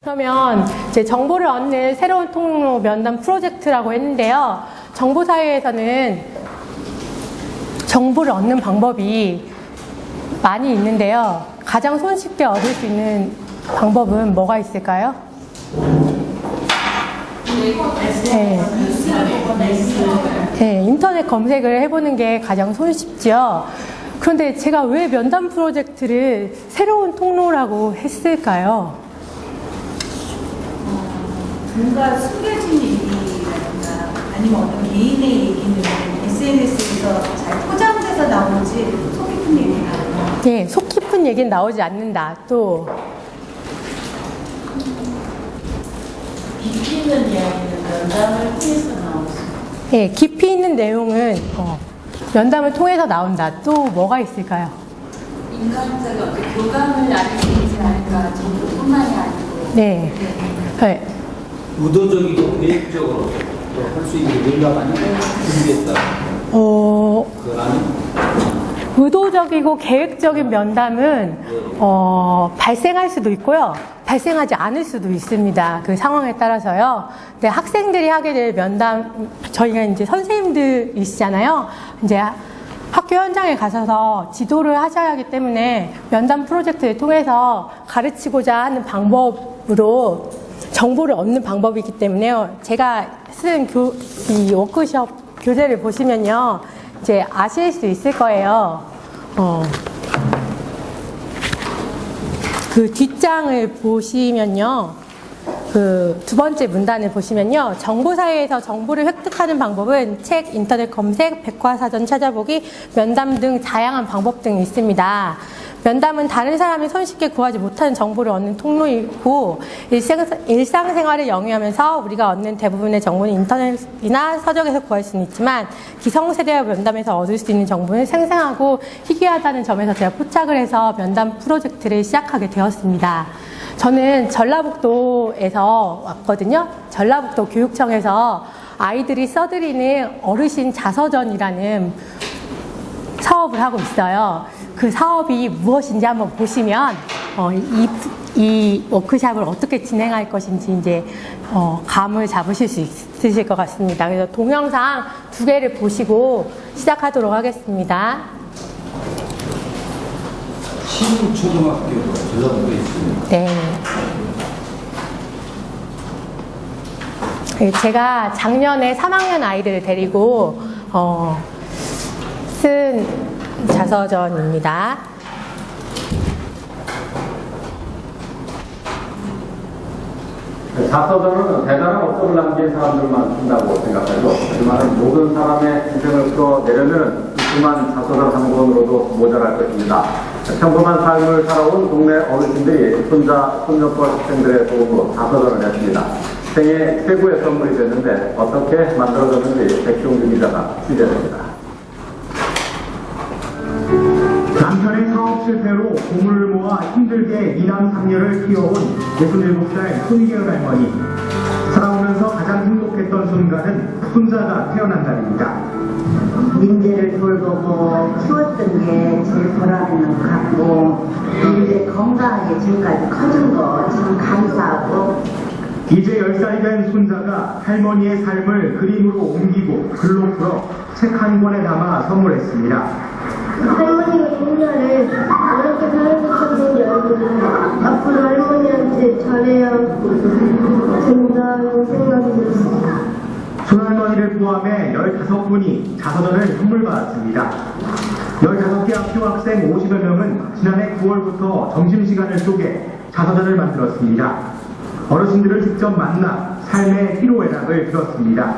그러면 이제 정보를 얻는 새로운 통로 면담 프로젝트라고 했는데요. 정보사회에서는 정보를 얻는 방법이 많이 있는데요. 가장 손쉽게 얻을 수 있는 방법은 뭐가 있을까요? 네, 인터넷 검색을 해보는 게 가장 손쉽죠. 그런데 제가 왜 면담 프로젝트를 새로운 통로라고 했을까요? 뭔가 숨겨진 얘기라든가 아니면 어떤 개인의 얘기는 SNS에서 잘 포장돼서 나오지 속 깊은 얘기가 아니라. 네, 속 깊은 얘기는 나오지 않는다. 또 깊이 있는 이야기는 면담을 통해서 나오죠. 네, 깊이 있는 내용은 면담을 통해서 나온다. 또 뭐가 있을까요? 인간적인 어떤 교감을 나눌 수 있지 않을까 정도뿐만이 아니고. 네. 네. 의도적이고 계획적으로 할 수 있는 연락 아니면 준비했다. 그건 아니면 의도적이고 계획적인 면담은 발생할 수도 있고요. 발생하지 않을 수도 있습니다. 그 상황에 따라서요. 근데 학생들이 하게 될 면담, 저희가 이제 선생님들이시잖아요. 이제 학교 현장에 가셔서 지도를 하셔야 하기 때문에 면담 프로젝트를 통해서 가르치고자 하는 방법으로 정보를 얻는 방법이기 때문에요. 제가 쓴 이 워크숍 교재를 보시면요. 이제 아실 수 있을 거예요. 그 뒷장을 보시면요. 그 두 번째 문단을 보시면요. 정보사회에서 정보를 획득하는 방법은 책, 인터넷 검색, 백과사전 찾아보기, 면담 등 다양한 방법 등이 있습니다. 면담은 다른 사람이 손쉽게 구하지 못하는 정보를 얻는 통로이고 일상생활을 영위하면서 우리가 얻는 대부분의 정보는 인터넷이나 서적에서 구할 수는 있지만 기성세대와 면담에서 얻을 수 있는 정보는 생생하고 희귀하다는 점에서 제가 포착을 해서 면담 프로젝트를 시작하게 되었습니다. 저는 전라북도에서 왔거든요. 전라북도 교육청에서 아이들이 써드리는 어르신 자서전이라는 사업을 하고 있어요. 그 사업이 무엇인지 한번 보시면 이 워크숍을 어떻게 진행할 것인지 이제 감을 잡으실 수 있으실 것 같습니다. 그래서 동영상 2개를 보시고 시작하도록 하겠습니다. 신초등학교가 전라북도에 있습니다. 네. 제가 작년에 3학년 아이들을 데리고 쓴 자서전입니다. 자서전은 대단한 업적을 남긴 사람들만 쓴다고 생각하죠. 하지만 모든 사람의 인생을 끌어내려면 수많은 자서전 한 권으로도 모자랄 것입니다. 평범한 삶을 살아온 동네 어르신들이 손자, 손녀뻘 학생들의 도움으로 자서전을 했습니다. 생애 최고의 선물이 됐는데 어떻게 만들어졌는지 백종규 기자가 취재합니다. 남편의 사업 실패로 보물을 모아 힘들게 2남 3녀를 키워온 67살 손희결 할머니. 살아오면서 가장 행복했던 순간은 손자가 태어난 날입니다. 민재를 돌보고 키웠던 게 제일 보람있는 것 같고 민재 건강하게 지금까지 커진 거 참 감사하고 이제 10살이 된 손자가 할머니의 삶을 그림으로 옮기고 글로 풀어 책 한 권에 담아 선물했습니다. 할머니가 6년을 어렵게 살아주셨는지 알고 앞으로 할머니한테 잘해야 된다는 생각이 들었습니다. 손할머니를 포함해 15분이 자서전을 선물받았습니다. 15개 학교 학생 50여 명은 지난해 9월부터 점심시간을 쪼개 자서전을 만들었습니다. 어르신들을 직접 만나 삶의 희로애락을 들었습니다.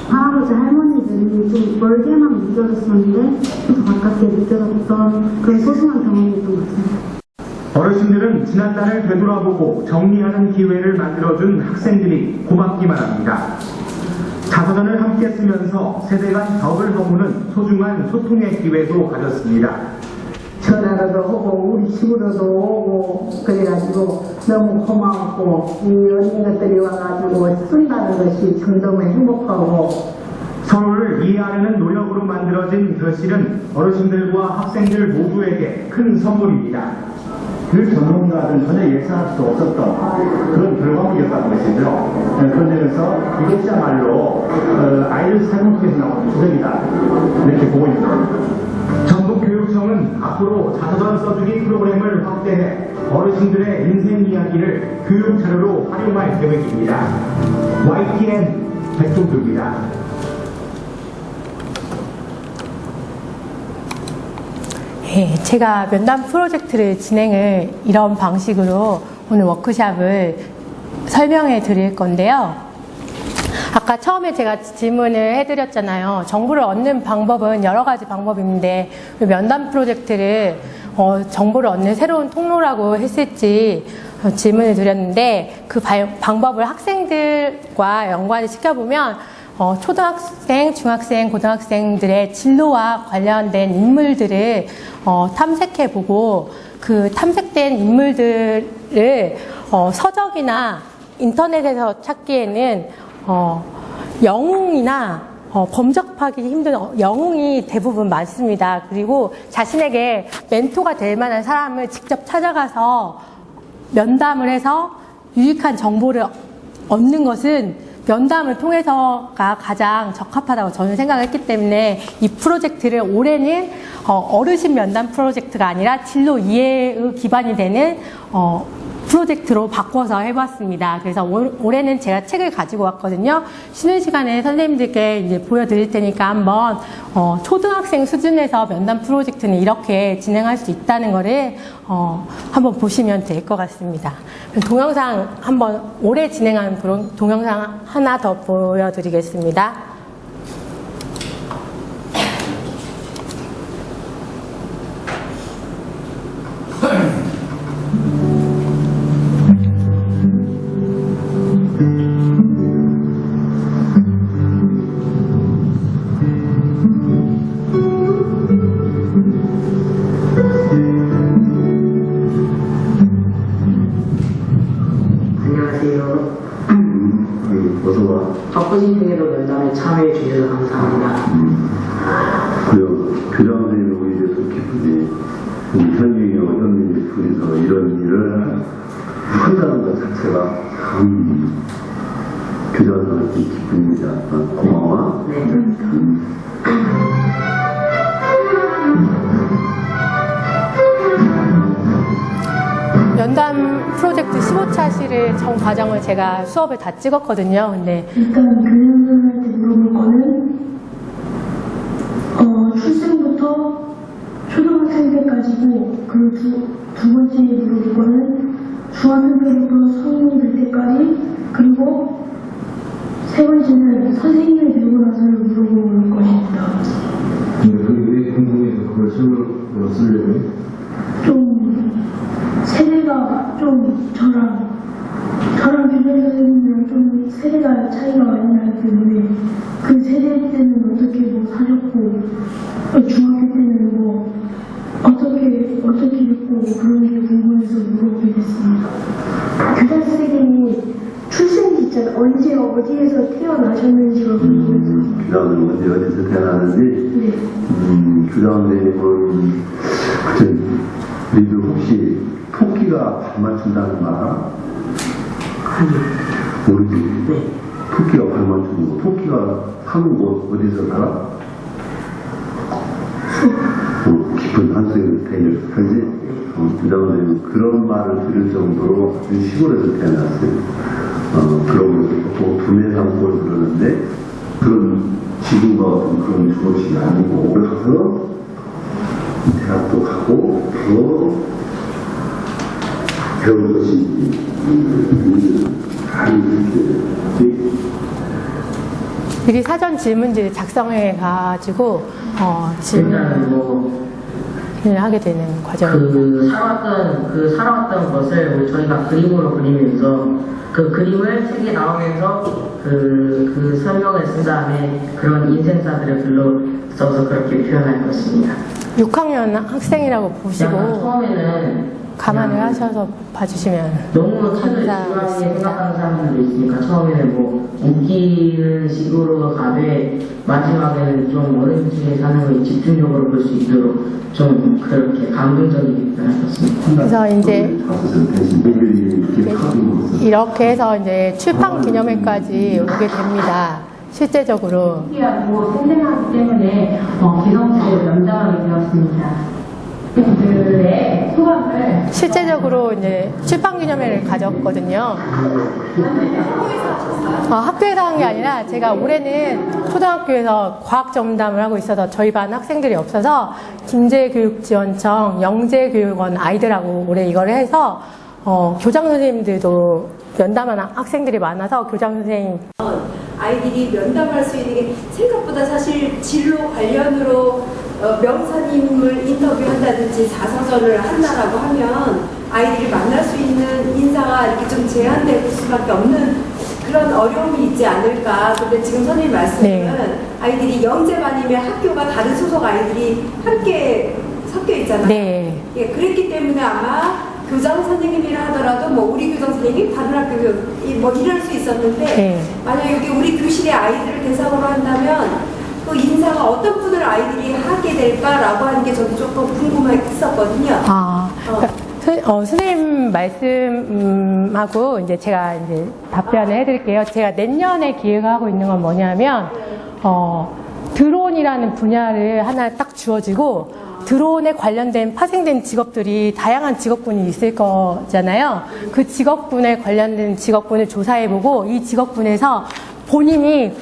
할아버지 할머니들이 좀 멀게만 느껴졌었는데 더 가깝게 느껴졌던 그런 소중한 경험이었던 것 같아요. 어르신들은 지난날을 되돌아보고 정리하는 기회를 만들어준 학생들이 고맙기만 합니다. 자서전을 함께 쓰면서 세대 간 벽을 허무는 소중한 소통의 기회도 가졌습니다. 전화로도 오고 우리 집으로도 오고 그래가지고 너무 고마웠고 이 언니들이 와가지고 쓴다는 것이 정말 행복하고 서로를 이해하려는 노력으로 만들어진 교실은 어르신들과 학생들 모두에게 큰 선물입니다. 그 전문가들은 전혀 예상할 수 없었던 그런 있으며 그런 점에서 이것이야말로 아이들 삶 속에서 나오는 주석이다 이렇게 보고 있습니다. 전국교육청은 앞으로 자서전 써주기 프로그램을 확대해 어르신들의 인생 이야기를 교육 자료로 활용할 계획입니다. YTN 백종규입니다. 예, 제가 면담 프로젝트를 진행을 이런 방식으로 오늘 워크샵을 설명해 드릴 건데요. 아까 처음에 제가 질문을 해드렸잖아요. 정보를 얻는 방법은 여러 가지 방법이 있는데 면담 프로젝트를 정보를 얻는 새로운 통로라고 했을지 질문을 드렸는데 그 방법을 학생들과 연관을 시켜보면 초등학생, 중학생, 고등학생들의 진로와 관련된 인물들을 탐색해보고 그 탐색된 인물들을 서적이나 인터넷에서 찾기에는 영웅이나 범접하기 힘든 영웅이 대부분 많습니다. 그리고 자신에게 멘토가 될 만한 사람을 직접 찾아가서 면담을 해서 유익한 정보를 얻는 것은 면담을 통해서가 가장 적합하다고 저는 생각했기 때문에 이 프로젝트를 올해는 어르신 면담 프로젝트가 아니라 진로 이해의 기반이 되는 프로젝트로 바꿔서 해봤습니다. 그래서 올해는 제가 책을 가지고 왔거든요. 쉬는 시간에 선생님들께 이제 보여드릴 테니까 한번 초등학생 수준에서 면담 프로젝트는 이렇게 진행할 수 있다는 거를 한번 보시면 될 것 같습니다. 동영상 한번 올해 진행한 동영상 하나 더 보여드리겠습니다. 바쁘신 중에도 면담에 참여해 주셔서 감사합니다. 그래요. 교장 선생님이 오히려 더 기쁘지. 현중이와 현민이 둘이서 이런 일을 한다는 것 자체가 참 교장선생님께 기쁩니다. 고마워. 네. 면담 프로젝트 15차시를 전 과정을 제가 수업에 다 찍었거든요. 근데 일단 교장선생님한테 물어볼 거는 출생부터 초등학생 때까지고 그 두 번째 물어볼 거는 중학생 때부터 성인이 될 때까지 그리고 세 번째는 선생님을 배우고 나서를 물어볼 것입니다. 근데 그게 왜 궁금해서 그걸 쓰려고 쓰려고요? 좀 세대가 좀 저랑 교장 선생님이랑 좀 세대가 차이가 많이 나기 때문에 그 세대 때는 어떻게 뭐 사셨고 중학교 때는 뭐 어떻게 됐고 그런 게 궁금해서 물어보게 됐습니다. 교장 선생님이 출생 시점 언제 어디에서 태어나셨는지가 궁금해서. 교장은 어디서 태어났는지? 네. 교장 선생님은 너희들 혹시 토끼가 발 맞춘다는 말 알아? 모르지? 네. 토끼가 발 맞추는 거. 토끼가 사는 곳 어디서 살아? 깊은 한수에 태어나서 살지? 교장 선생님은 그런 말을 들을 정도로 아주 시골에서 태어났어요. 그러고 또 두뇌상골 그러는데 그런 지금과 같은 그런 것이 아니고 가서 대학도 가고 더 배울 것이 미리 사전 질문지를 작성해 가지고 일단 질문을 하게 되는 과정입니다. 살아왔던 것을 저희가 그림으로 그리면서 그 그림을 책에 나오면서 그 설명을 쓴 다음에 그런 인생사들을 글로 써서 그렇게 표현할 것입니다. 6학년 학생이라고 보시고 처음에는 감안을 하셔서 봐주시면 너무 책을 지루하게 생각하는 사람들도 있으니까 처음에는 뭐 웃기는 식으로 가되 마지막에는 좀 어른들이 사는 걸 집중적으로 볼 수 있도록 좀 그렇게 감동적이게 표현하셨습니다. 그래서 이제 이제 이렇게 해서 이제 출판 기념회까지 오게 됩니다. 실제적으로 특이하고 생생하기 때문에 기성세대로 연장하게 되었습니다. 들의 소감을 실제적으로 이제 출판 기념회를 가졌거든요. 학교에서 한 게 아니라 제가 올해는 초등학교에서 과학 전담을 하고 있어서 저희 반 학생들이 없어서 김제교육지원청 영재교육원 아이들하고 올해 이걸 해서 교장 선생님들도 면담하는 학생들이 많아서 교장 선생님 아이들이 면담할 수 있는 게 생각보다 사실 진로 관련으로 명사님을 인터뷰한다든지 자서전을 한다라고 하면 아이들이 만날 수 있는 인사가 이렇게 좀 제한될 수밖에 없는 그런 어려움이 있지 않을까. 근데 지금 선생님 말씀은 아이들이 영재반이면 학교가 다른 소속 아이들이 함께 섞여 있잖아요. 네. 예, 그랬기 때문에 아마 교장 선생님이라 하더라도 뭐 우리 교장 선생님 다른 학교 뭐 이럴 수 있었는데 만약 여기 우리 교실의 아이들을 대상으로 한다면 그 인사가 어떤 분을 아이들이 하게 될까라고 하는 게 저도 조금 궁금했었거든요. 선생님 말씀하고 이제 제가 이제 답변을 해드릴게요. 제가 내년에 기획하고 있는 건 뭐냐면 드론이라는 분야를 하나 딱 주어지고 드론에 관련된 파생된 직업들이 다양한 직업군이 있을 거잖아요. 그 직업군에 관련된 직업군을 조사해보고 이 직업군에서 본인이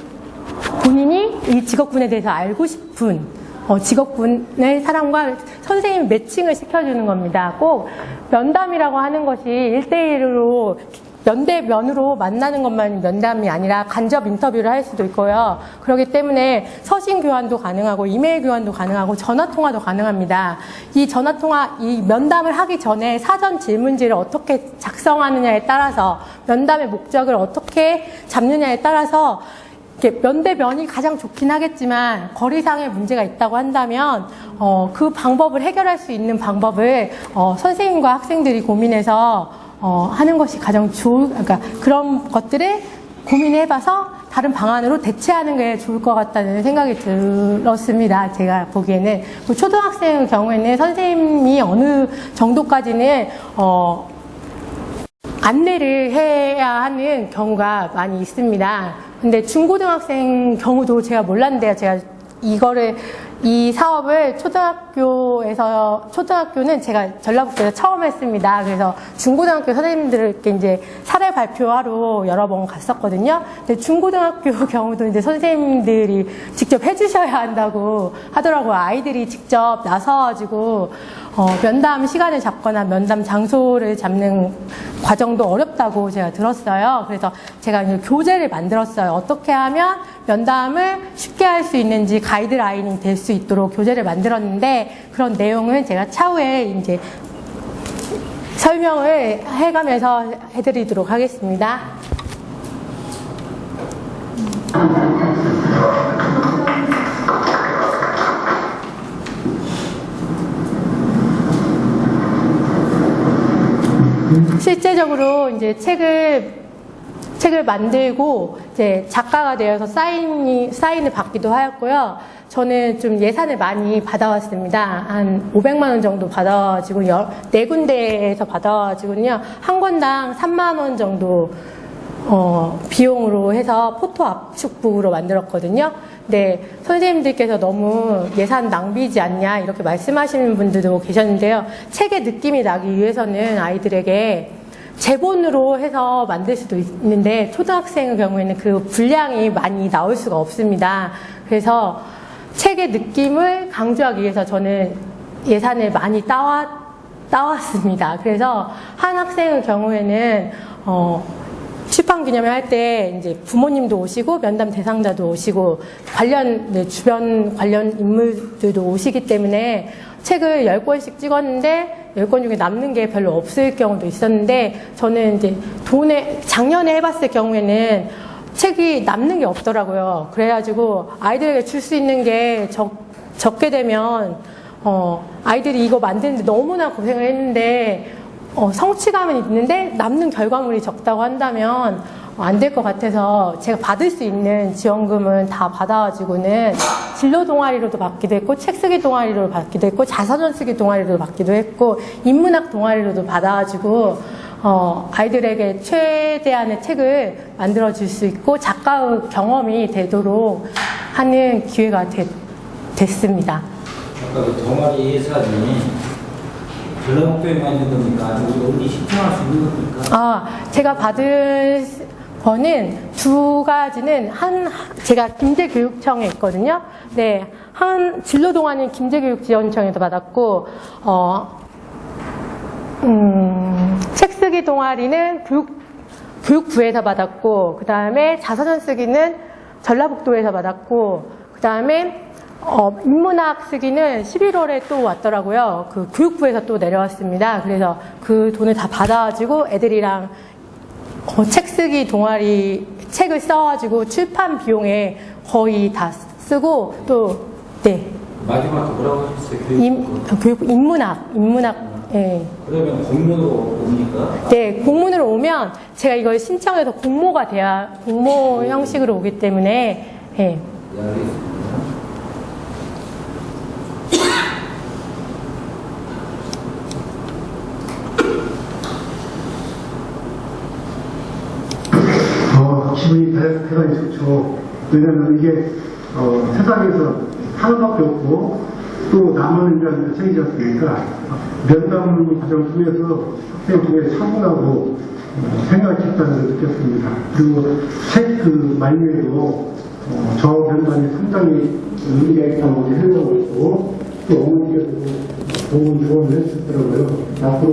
이 직업군에 대해서 알고 싶은 직업군의 사람과 선생님 매칭을 시켜주는 겁니다. 꼭 면담이라고 하는 것이 1대1로 면대면으로 만나는 것만 면담이 아니라 간접 인터뷰를 할 수도 있고요. 그렇기 때문에 서신 교환도 가능하고 이메일 교환도 가능하고 전화 통화도 가능합니다. 이 전화 통화, 이 면담을 하기 전에 사전 질문지를 어떻게 작성하느냐에 따라서 면담의 목적을 어떻게 잡느냐에 따라서 면대면이 가장 좋긴 하겠지만 거리상의 문제가 있다고 한다면 그 방법을 해결할 수 있는 방법을 선생님과 학생들이 고민해서 하는 것이 가장 그러니까 그런 것들을 고민해봐서 다른 방안으로 대체하는 게 좋을 것 같다는 생각이 들었습니다. 제가 보기에는 초등학생의 경우에는 선생님이 어느 정도까지는 안내를 해야 하는 경우가 많이 있습니다. 근데 중고등학생 경우도 제가 몰랐는데요. 제가 이 사업을 초등학교는 제가 전라북도에서 처음 했습니다. 그래서 중고등학교 선생님들께 이제 사례 발표하러 여러 번 갔었거든요. 근데 중고등학교 경우도 이제 선생님들이 직접 해주셔야 한다고 하더라고요. 아이들이 직접 나서가지고 면담 시간을 잡거나 면담 장소를 잡는 과정도 어렵다고 제가 들었어요. 그래서 제가 이제 교재를 만들었어요. 어떻게 하면 면담을 쉽게 할 수 있는지 가이드라인이 될 수 있도록 교재를 만들었는데 그런 내용은 제가 차후에 이제 설명을 해가면서 해드리도록 하겠습니다. 실제적으로 이제 책을 만들고 이제 작가가 되어서 사인을 받기도 하였고요. 저는 좀 예산을 많이 받아왔습니다. 한 500만 원 정도 받아가지고 4군데에서 받아가지고요. 한 권당 3만 원 정도 비용으로 해서 포토 압축북으로 만들었거든요. 네, 선생님들께서 너무 예산 낭비지 않냐 이렇게 말씀하시는 분들도 계셨는데요. 책의 느낌이 나기 위해서는 아이들에게 제본으로 해서 만들 수도 있는데 초등학생의 경우에는 그 분량이 많이 나올 수가 없습니다. 그래서 책의 느낌을 강조하기 위해서 저는 예산을 많이 따왔습니다. 그래서 한 학생의 경우에는 출판 기념회 할 때 이제 부모님도 오시고 면담 대상자도 오시고 주변 관련 인물들도 오시기 때문에 책을 10권씩 찍었는데 10권 중에 남는 게 별로 없을 경우도 있었는데 저는 이제 작년에 해봤을 경우에는 책이 남는 게 없더라고요. 그래가지고 아이들에게 줄 수 있는 게 적게 되면 아이들이 이거 만드는데 너무나 고생을 했는데 성취감은 있는데 남는 결과물이 적다고 한다면 안 될 것 같아서 제가 받을 수 있는 지원금은 다 받아가지고는 진로 동아리로도 받기도 했고 책 쓰기 동아리로 받기도 했고 자서전 쓰기 동아리로 받기도 했고 인문학 동아리로도 받아가지고 아이들에게 최대한의 책을 만들어줄 수 있고 작가의 경험이 되도록 하는 기회가 됐습니다. 아까 그 동아리 예산이 전라북도에만 있는 겁니까? 아니면 어디 신청할 수 있는 겁니까? 제가 받은 거는 두 가지는 제가 김제교육청에 있거든요. 네, 진로동아리는 김제교육지원청에도 받았고, 책 쓰기 동아리는 교육부에서 받았고, 그 다음에 자서전 쓰기는 전라북도에서 받았고, 그 다음에 인문학 쓰기는 11월에 또 왔더라고요. 그 교육부에서 또 내려왔습니다. 그래서 그 돈을 다 받아가지고 애들이랑 책 쓰기 동아리 책을 써가지고 출판 비용에 거의 다 쓰고 또 네. 마지막에 뭐라고 하셨어요? 인문학. 예. 그러면 공문으로 옵니까? 네, 공문으로 오면 제가 이걸 신청해서 공모가 돼야 공모 형식으로 오기 때문에 예. 네, 알겠습니다. 기분이 대단히 좋죠. 왜냐면 이게 세상에서 하나밖에 없고 또 남은 이런 책이지 않습니까? 면담 과정 중에서 학생 중에 차분하고 생각이 깊다는 걸 느꼈습니다. 그리고 책 그 말미에도 저 면담이 상당히 의미가 있다고 생각하고 있고 또 어머니께서도 좋은 조언을 해주셨더라고요. 앞으로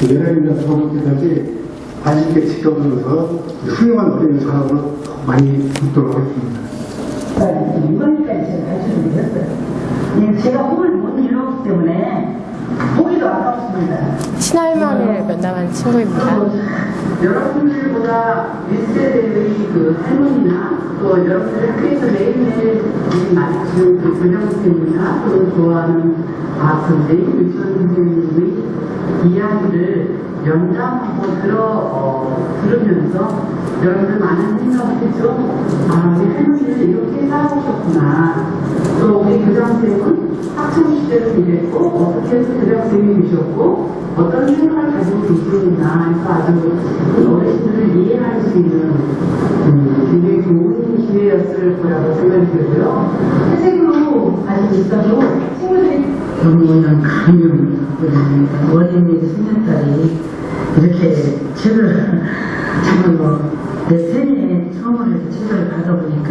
내년이나 다음 때까지 관심 있게 지켜보면서 훌륭한 어린이 산업으로 많이 붙도록 하겠습니다. 이번까지 제가 발표를 드렸어요. 제가 꿈을 못 이루었기 때문에 보기도 아깝습니다. 친할머니를 면담한 친구입니다. 여러분들보다 윗세대의 그 할머니나 또 여러분들 학교에서 매일매일 맡은 그 교장선생님이나 또 좋아하는 과학 선생님, 유치원 선생님의 이야기를 연장하고 들으면서 여러분들 많은 생각을 했죠. 우리 할머니는 이렇게 살아오셨구나. 또 우리 교장선생님은 학창시절을 이랬고 어떻게 해서 교장선생님이셨고 어떤 생각을 가지고 계시는가 해서 아주 어르신들을 이해할 수 있는 굉장히 좋은 기회였을 거라고 생각이 들고요. 책으로 가지고 있어도 친구들이 너무나 감명 원인이 생겼다니 이렇게 책을 정말 내 생애에 처음으로 이렇게 책을 받아보니까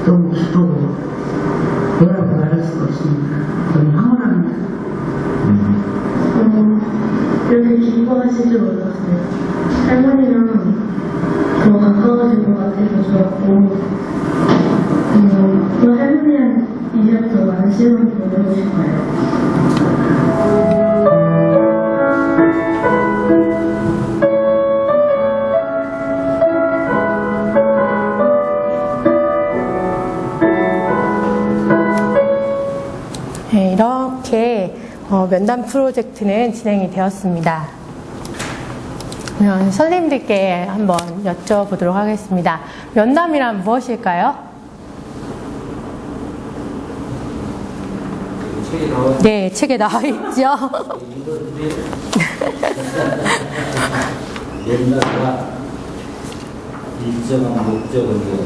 너무 기쁘고 뭐라고 말할 수가 없습니다. 너무 황홀합니다. 이렇게 기뻐하실 줄 몰랐어요. 할머니랑 더 가까워질 것 같아서 좋았고, 또 할머니랑 이제부터 많은 시간을 보내고 싶어요. 네, 이렇게 면담 프로젝트는 진행이 되었습니다. 그러면 선생님들께 한번 여쭤보도록 하겠습니다. 면담이란 무엇일까요? 네, 책에 나와 있죠. 면담과 일정한 목적을 위한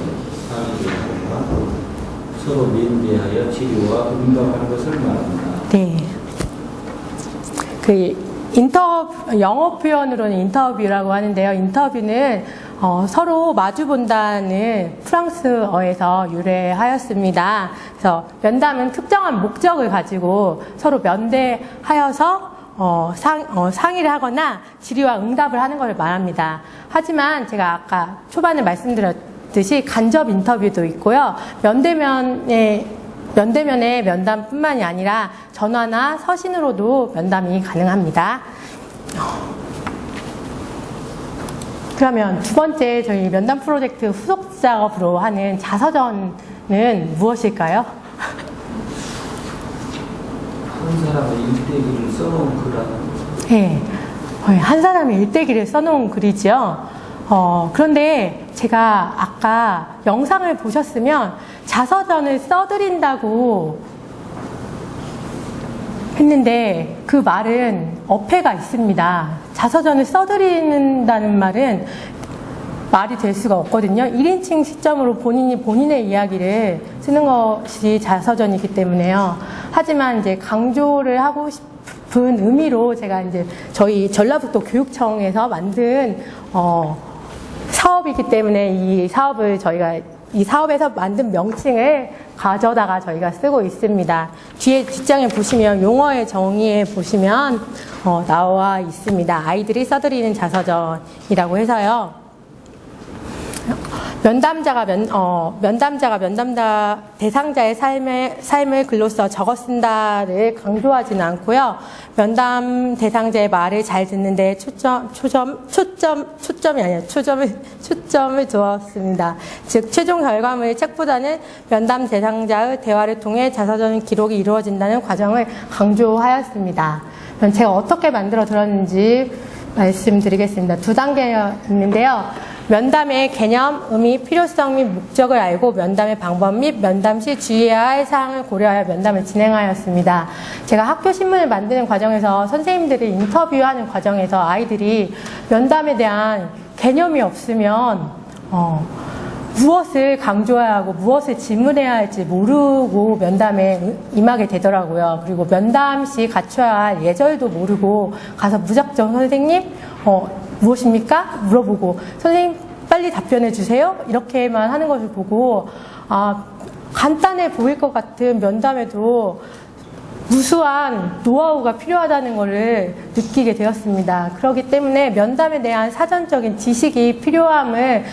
상의를 서로 면대하여 치료와 응답하는 것을 말합니다. 네. 영어 표현으로는 인터뷰라고 하는데요. 인터뷰는 서로 마주 본다는 프랑스어에서 유래하였습니다. 그래서 면담은 특정한 목적을 가지고 서로 면대하여서 상의를 하거나 질의와 응답을 하는 것을 말합니다. 하지만 제가 아까 초반에 말씀드렸듯이 간접 인터뷰도 있고요. 면대면의 면담뿐만이 아니라 전화나 서신으로도 면담이 가능합니다. 그러면 두 번째 저희 면담 프로젝트 후속 작업으로 하는 자서전은 무엇일까요? 한 사람의 일대기를 써놓은 글하는 네. 한 사람의 일대기를 써놓은 글이지요. 그런데 제가 아까 영상을 보셨으면 자서전을 써드린다고 했는데 그 말은 어폐가 있습니다. 자서전을 써드린다는 말은 말이 될 수가 없거든요. 1인칭 시점으로 본인의 이야기를 쓰는 것이 자서전이기 때문에요. 하지만 이제 강조를 하고 싶은 의미로 제가 이제 저희 전라북도 교육청에서 만든 사업이기 때문에 이 사업에서 만든 명칭을 가져다가 저희가 쓰고 있습니다. 뒷장에 보시면 용어의 정의에 보시면 나와 있습니다. 아이들이 써드리는 자서전이라고 해서요. 면담자가 면담자 대상자의 삶을 글로써 적어 쓴다를 강조하지는 않고요. 면담 대상자의 말을 잘 듣는데 초점을 두었습니다. 즉 최종 결과물의 책보다는 면담 대상자의 대화를 통해 자서전 기록이 이루어진다는 과정을 강조하였습니다. 제가 어떻게 만들어 들었는지 말씀드리겠습니다. 2단계가 있는데요. 면담의 개념, 의미, 필요성 및 목적을 알고 면담의 방법 및 면담 시 주의해야 할 사항을 고려하여 면담을 진행하였습니다. 제가 학교 신문을 만드는 과정에서 선생님들을 인터뷰하는 과정에서 아이들이 면담에 대한 개념이 없으면 무엇을 강조해야 하고 무엇을 질문해야 할지 모르고 면담에 임하게 되더라고요. 그리고 면담 시 갖춰야 할 예절도 모르고 가서 무작정 선생님 무엇입니까? 물어보고 선생님 빨리 답변해 주세요. 이렇게만 하는 것을 보고 간단해 보일 것 같은 면담에도 무수한 노하우가 필요하다는 것을 느끼게 되었습니다. 그렇기 때문에 면담에 대한 사전적인 지식이 필요함을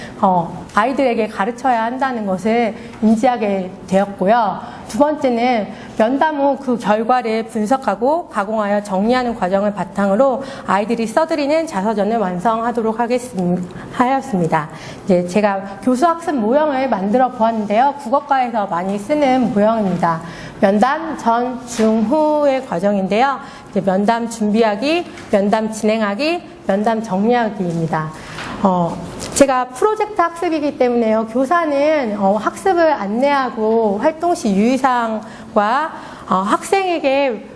아이들에게 가르쳐야 한다는 것을 인지하게 되었고요. 2번째는 면담 후 그 결과를 분석하고 가공하여 정리하는 과정을 바탕으로 아이들이 써드리는 자서전을 완성하도록 하였습니다. 이제 제가 교수학습 모형을 만들어 보았는데요. 국어과에서 많이 쓰는 모형입니다. 면담 전, 중, 후의 과정인데요. 이제 면담 준비하기, 면담 진행하기, 면담 정리하기입니다. 제가 프로젝트 학습이기 때문에요. 교사는 학습을 안내하고 활동 시 유의사항과 학생에게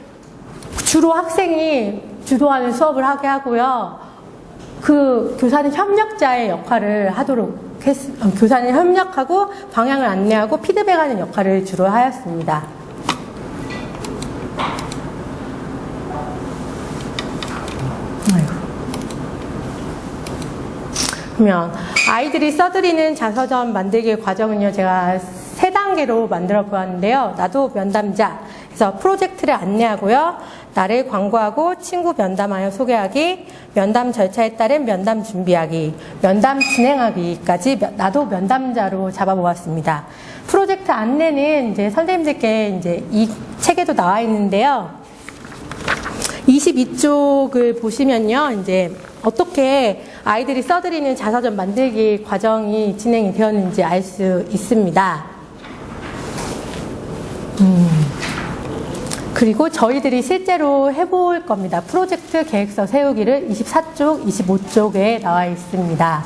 주로 학생이 주도하는 수업을 하게 하고요. 그 교사는 협력자의 역할을 하도록 교사는 협력하고 방향을 안내하고 피드백하는 역할을 주로 하였습니다. 그러면 아이들이 써드리는 자서전 만들기 과정은요, 제가 3단계로 만들어 보았는데요. 나도 면담자, 그래서 프로젝트를 안내하고요. 나를 광고하고 친구 면담하여 소개하기, 면담 절차에 따른 면담 준비하기, 면담 진행하기까지 나도 면담자로 잡아보았습니다. 프로젝트 안내는 이제 선생님들께 이제 이 책에도 나와 있는데요. 22쪽을 보시면요, 이제 어떻게 아이들이 써드리는 자서전 만들기 과정이 진행이 되었는지 알 수 있습니다. 그리고 저희들이 실제로 해볼 겁니다. 프로젝트 계획서 세우기를 24쪽, 25쪽에 나와 있습니다.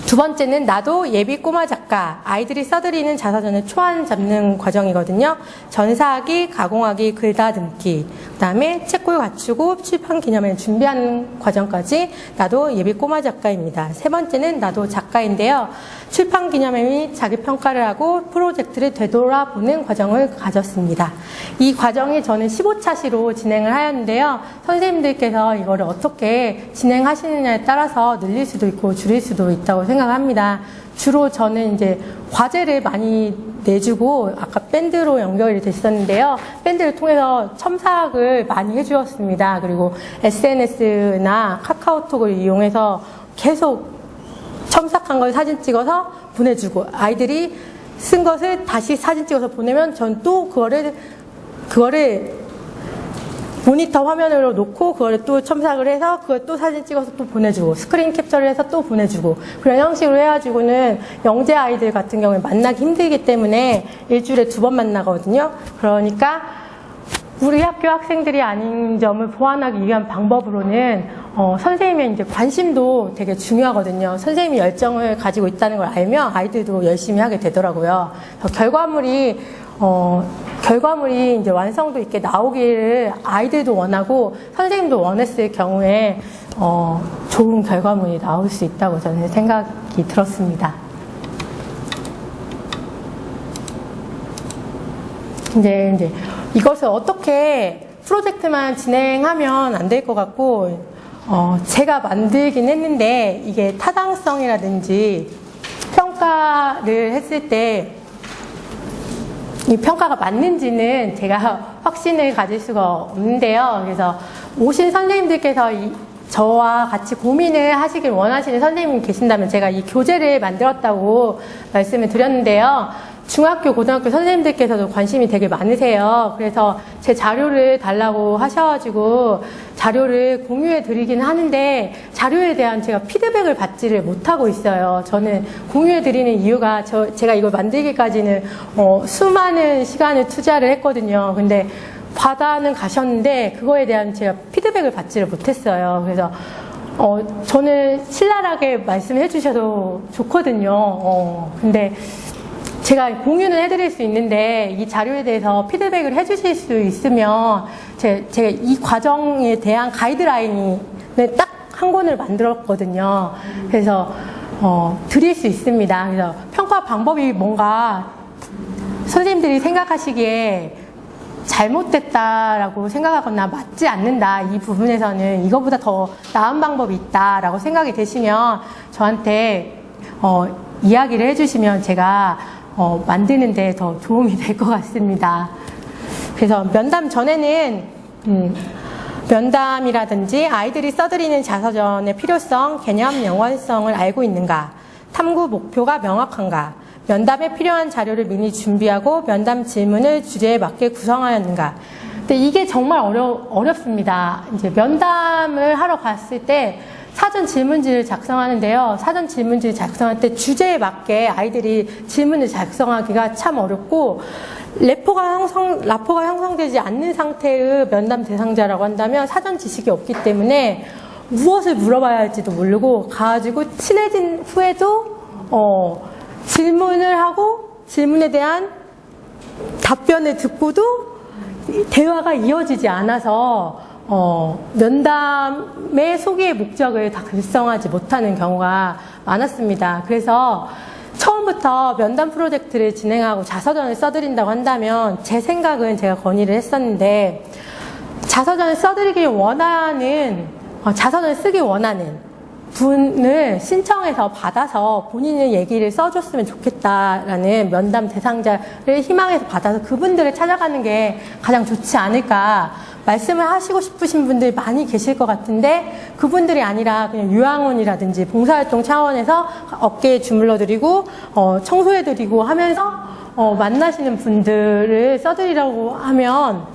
2번째는 나도 예비 꼬마 작가, 아이들이 써드리는 자서전을 초안 잡는 과정이거든요. 전사하기, 가공하기, 글다듬기, 그 다음에 책골 갖추고 출판 기념회를 준비하는 과정까지 나도 예비 꼬마 작가입니다. 3번째는 나도 작가인데요. 출판 기념회 및 자기 평가를 하고 프로젝트를 되돌아보는 과정을 가졌습니다. 이 과정이 저는 15차시로 진행을 하였는데요. 선생님들께서 이거를 어떻게 진행하시느냐에 따라서 늘릴 수도 있고 줄일 수도 있다고 생각합니다. 주로 저는 이제 과제를 많이 내주고 아까 밴드로 연결이 됐었는데요. 밴드를 통해서 첨삭을 많이 해주었습니다. 그리고 SNS나 카카오톡을 이용해서 계속 첨삭한 걸 사진 찍어서 보내주고 아이들이 쓴 것을 다시 사진 찍어서 보내면 전 또 그거를 모니터 화면으로 놓고 그거를 또 첨삭을 해서 그걸 또 사진 찍어서 또 보내주고 스크린 캡처를 해서 또 보내주고 그런 형식으로 해가지고는 영재 아이들 같은 경우에 만나기 힘들기 때문에 일주일에 2번 만나거든요. 그러니까 우리 학교 학생들이 아닌 점을 보완하기 위한 방법으로는 선생님의 이제 관심도 되게 중요하거든요. 선생님이 열정을 가지고 있다는 걸 알면 아이들도 열심히 하게 되더라고요. 결과물이 이제 완성도 있게 나오기를 아이들도 원하고 선생님도 원했을 경우에 좋은 결과물이 나올 수 있다고 저는 생각이 들었습니다. 근데 이제 이것을 어떻게 프로젝트만 진행하면 안 될 것 같고, 제가 만들긴 했는데, 이게 타당성이라든지 평가를 했을 때, 이 평가가 맞는지는 제가 확신을 가질 수가 없는데요. 그래서 오신 선생님들께서 저와 같이 고민을 하시길 원하시는 선생님이 계신다면 제가 이 교재를 만들었다고 말씀을 드렸는데요. 중학교, 고등학교 선생님들께서도 관심이 되게 많으세요. 그래서 제 자료를 달라고 하셔가지고 자료를 공유해 드리긴 하는데 자료에 대한 제가 피드백을 받지를 못하고 있어요. 저는 공유해 드리는 이유가 제가 이걸 만들기까지는 수많은 시간을 투자를 했거든요. 근데 받아는 가셨는데 그거에 대한 제가 피드백을 받지를 못했어요. 그래서 저는 신랄하게 말씀해 주셔도 좋거든요. 근데 제가 공유는 해드릴 수 있는데 이 자료에 대해서 피드백을 해주실 수 있으면 제가 이 과정에 대한 가이드라인을 딱 한 권을 만들었거든요. 그래서 드릴 수 있습니다. 그래서 평가 방법이 뭔가 선생님들이 생각하시기에 잘못됐다라고 생각하거나 맞지 않는다, 이 부분에서는 이거보다 더 나은 방법이 있다라고 생각이 되시면 저한테 이야기를 해주시면 제가 만드는데 더 도움이 될 것 같습니다. 그래서 면담 전에는 면담이라든지 아이들이 써드리는 자서전의 필요성, 개념, 연관성을 알고 있는가, 탐구 목표가 명확한가, 면담에 필요한 자료를 미리 준비하고 면담 질문을 주제에 맞게 구성하였는가. 근데 이게 정말 어렵습니다. 이제 면담을 하러 갔을 때 사전 질문지를 작성하는데요. 사전 질문지를 작성할 때 주제에 맞게 아이들이 질문을 작성하기가 참 어렵고, 라포가 형성되지 않는 상태의 면담 대상자라고 한다면 사전 지식이 없기 때문에 무엇을 물어봐야 할지도 모르고 가지고 친해진 후에도 질문을 하고 질문에 대한 답변을 듣고도 대화가 이어지지 않아서 면담의 소기의 목적을 다 달성하지 못하는 경우가 많았습니다. 그래서 처음부터 면담 프로젝트를 진행하고 자서전을 써드린다고 한다면 제 생각은 제가 건의를 했었는데, 자서전을 써드리길 원하는, 자서전을 쓰기 원하는 분을 신청해서 받아서 본인의 얘기를 써줬으면 좋겠다라는 면담 대상자를 희망해서 받아서 그분들을 찾아가는 게 가장 좋지 않을까, 말씀을 하시고 싶으신 분들이 많이 계실 것 같은데 그분들이 아니라 그냥 요양원이라든지 봉사활동 차원에서 어깨에 주물러드리고 청소해드리고 하면서 만나시는 분들을 써드리려고 하면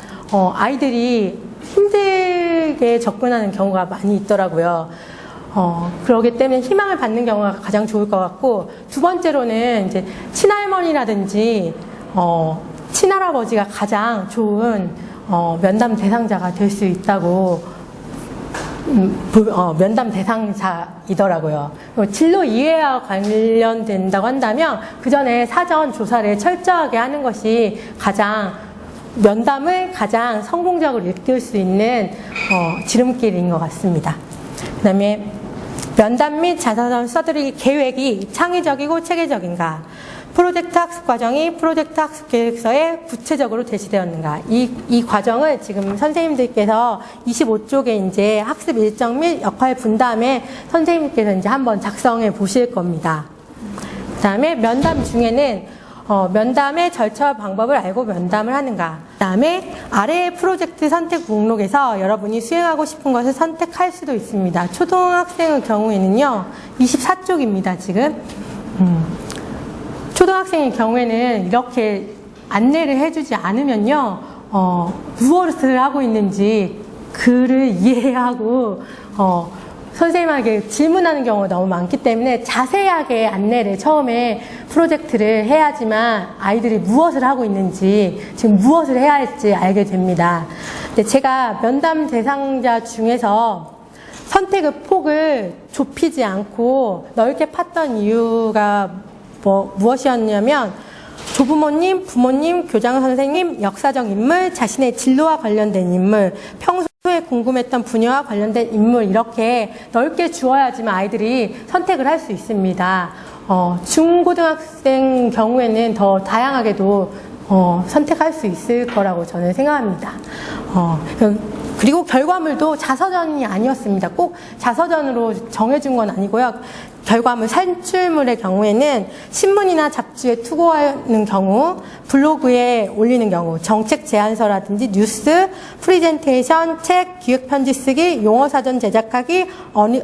아이들이 힘들게 접근하는 경우가 많이 있더라고요. 그러기 때문에 희망을 받는 경우가 가장 좋을 것 같고, 두 번째로는 이제 친할머니라든지 친할아버지가 가장 좋은 면담 대상자가 될 수 있다고, 면담 대상자이더라고요. 진로 이해와 관련된다고 한다면 그 전에 사전 조사를 철저하게 하는 것이 면담을 가장 성공적으로 이끌 수 있는 지름길인 것 같습니다. 그 다음에 면담 및 자서전 써드리기 계획이 창의적이고 체계적인가, 프로젝트 학습 과정이 프로젝트 학습 계획서에 구체적으로 제시되었는가. 이 과정을 지금 선생님들께서 25쪽에 이제 학습 일정 및 역할 분담에 선생님께서 이제 한번 작성해 보실 겁니다. 그 다음에 면담 중에는 면담의 절차와 방법을 알고 면담을 하는가. 그 다음에 아래의 프로젝트 선택 목록에서 여러분이 수행하고 싶은 것을 선택할 수도 있습니다. 초등학생의 경우에는요, 24쪽입니다, 지금. 초등학생의 경우에는 이렇게 안내를 해주지 않으면요, 무엇을 하고 있는지 글을 이해하고 선생님에게 질문하는 경우가 너무 많기 때문에 자세하게 안내를 처음에 프로젝트를 해야지만 아이들이 무엇을 하고 있는지, 지금 무엇을 해야 할지 알게 됩니다. 근데 제가 면담 대상자 중에서 선택의 폭을 좁히지 않고 넓게 팠던 이유가 무엇이었냐면, 조부모님, 부모님, 교장 선생님, 역사적 인물, 자신의 진로와 관련된 인물, 평소에 궁금했던 분야와 관련된 인물, 이렇게 넓게 주어야지만 아이들이 선택을 할 수 있습니다. 중고등학생 경우에는 더 다양하게도 선택할 수 있을 거라고 저는 생각합니다. 그리고 결과물도 자서전이 아니었습니다. 꼭 자서전으로 정해준 건 아니고요. 결과물 산출물의 경우에는 신문이나 잡지에 투고하는 경우, 블로그에 올리는 경우, 정책 제안서라든지 뉴스, 프리젠테이션, 책, 기획 편지 쓰기, 용어 사전 제작하기,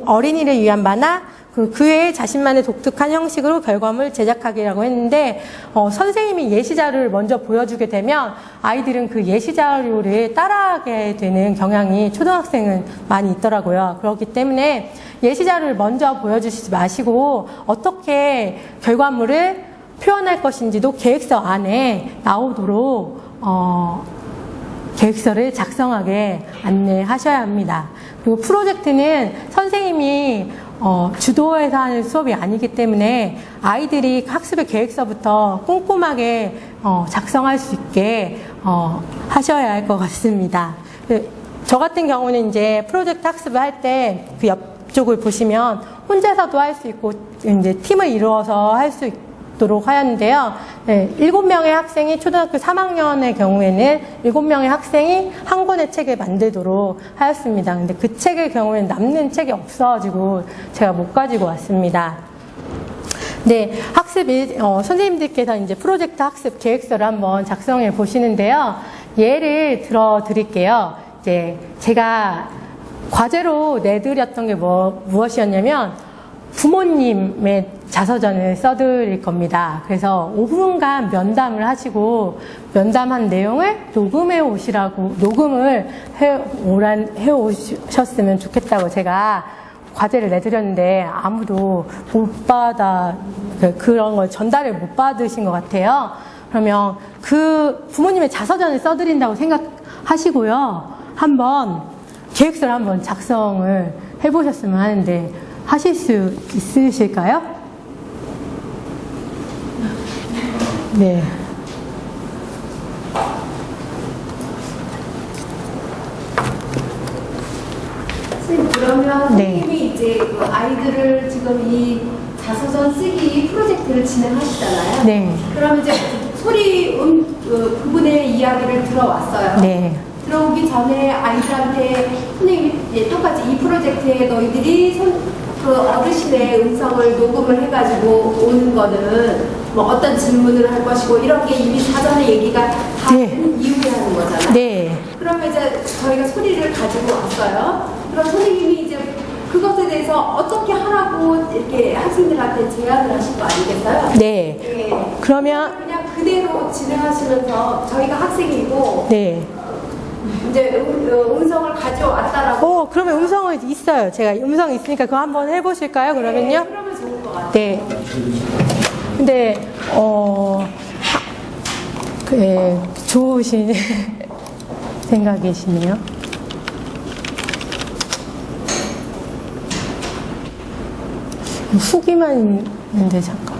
어린이를 위한 만화, 그 외에 자신만의 독특한 형식으로 결과물 제작하기라고 했는데, 선생님이 예시자료를 먼저 보여주게 되면 아이들은 그 예시자료를 따라하게 되는 경향이 초등학생은 많이 있더라고요. 그렇기 때문에 예시자료를 먼저 보여주시지 마시고 어떻게 결과물을 표현할 것인지도 계획서 안에 나오도록 계획서를 작성하게 안내하셔야 합니다. 그리고 프로젝트는 선생님이 주도해서 하는 수업이 아니기 때문에 아이들이 학습의 계획서부터 꼼꼼하게 작성할 수 있게 하셔야 할 것 같습니다. 저 같은 경우는 이제 프로젝트 학습을 할 때 그 옆쪽을 보시면 혼자서도 할 수 있고 이제 팀을 이루어서 할 수 있도록 하였는데요. 7명의 학생이 초등학교 3학년의 경우에는 7명의 학생이 한 권의 책을 만들도록 하였습니다. 근데 그 책의 경우에는 남는 책이 없어가지고 제가 못 가지고 왔습니다. 네, 선생님들께서 이제 프로젝트 학습 계획서를 한번 작성해 보시는데요. 예를 들어 드릴게요. 이제 제가 과제로 내드렸던 게 무엇이었냐면, 부모님의 자서전을 써드릴 겁니다. 그래서 5분간 면담을 하시고 면담한 내용을 녹음해 오셨으면 좋겠다고 제가 과제를 내드렸는데 아무도 그런 걸 전달을 못 받으신 것 같아요. 그러면 그 부모님의 자서전을 써드린다고 생각하시고요. 계획서를 한번 작성을 해보셨으면 하는데, 하실 수 있으실까요? 네. 선생님, 그러면 네. 선생님이 이제 그 아이들을 지금 이 자서전 쓰기 프로젝트를 진행하시잖아요. 네. 그럼 이제 소리 그분의 이야기를 들어왔어요. 네. 들어오기 전에 아이들한테 선생님이 똑같이 이 프로젝트에 너희들이 그 어르신의 음성을 녹음을 해가지고 오는 거는 뭐 어떤 질문을 할 것이고 이런 게 이미 사전에 얘기가 다 된 이후에 하는 거잖아요. 네. 그러면 이제 저희가 소리를 가지고 왔어요. 그럼 선생님이 이제 그것에 대해서 어떻게 하라고 이렇게 학생들한테 제안을 하신 거 아니겠어요? 네. 네. 그러면 그냥 그대로 진행하시면서 저희가 학생이고 네. 이제 음성을 가져왔다라고. 그러면 음성은 있어요. 제가 음성이 있으니까 그거 한번 해보실까요? 그러면요? 네, 그러면 좋을 것 같아요. 네. 근데 좋으신 생각이시네요. 후기만 있는데 잠깐.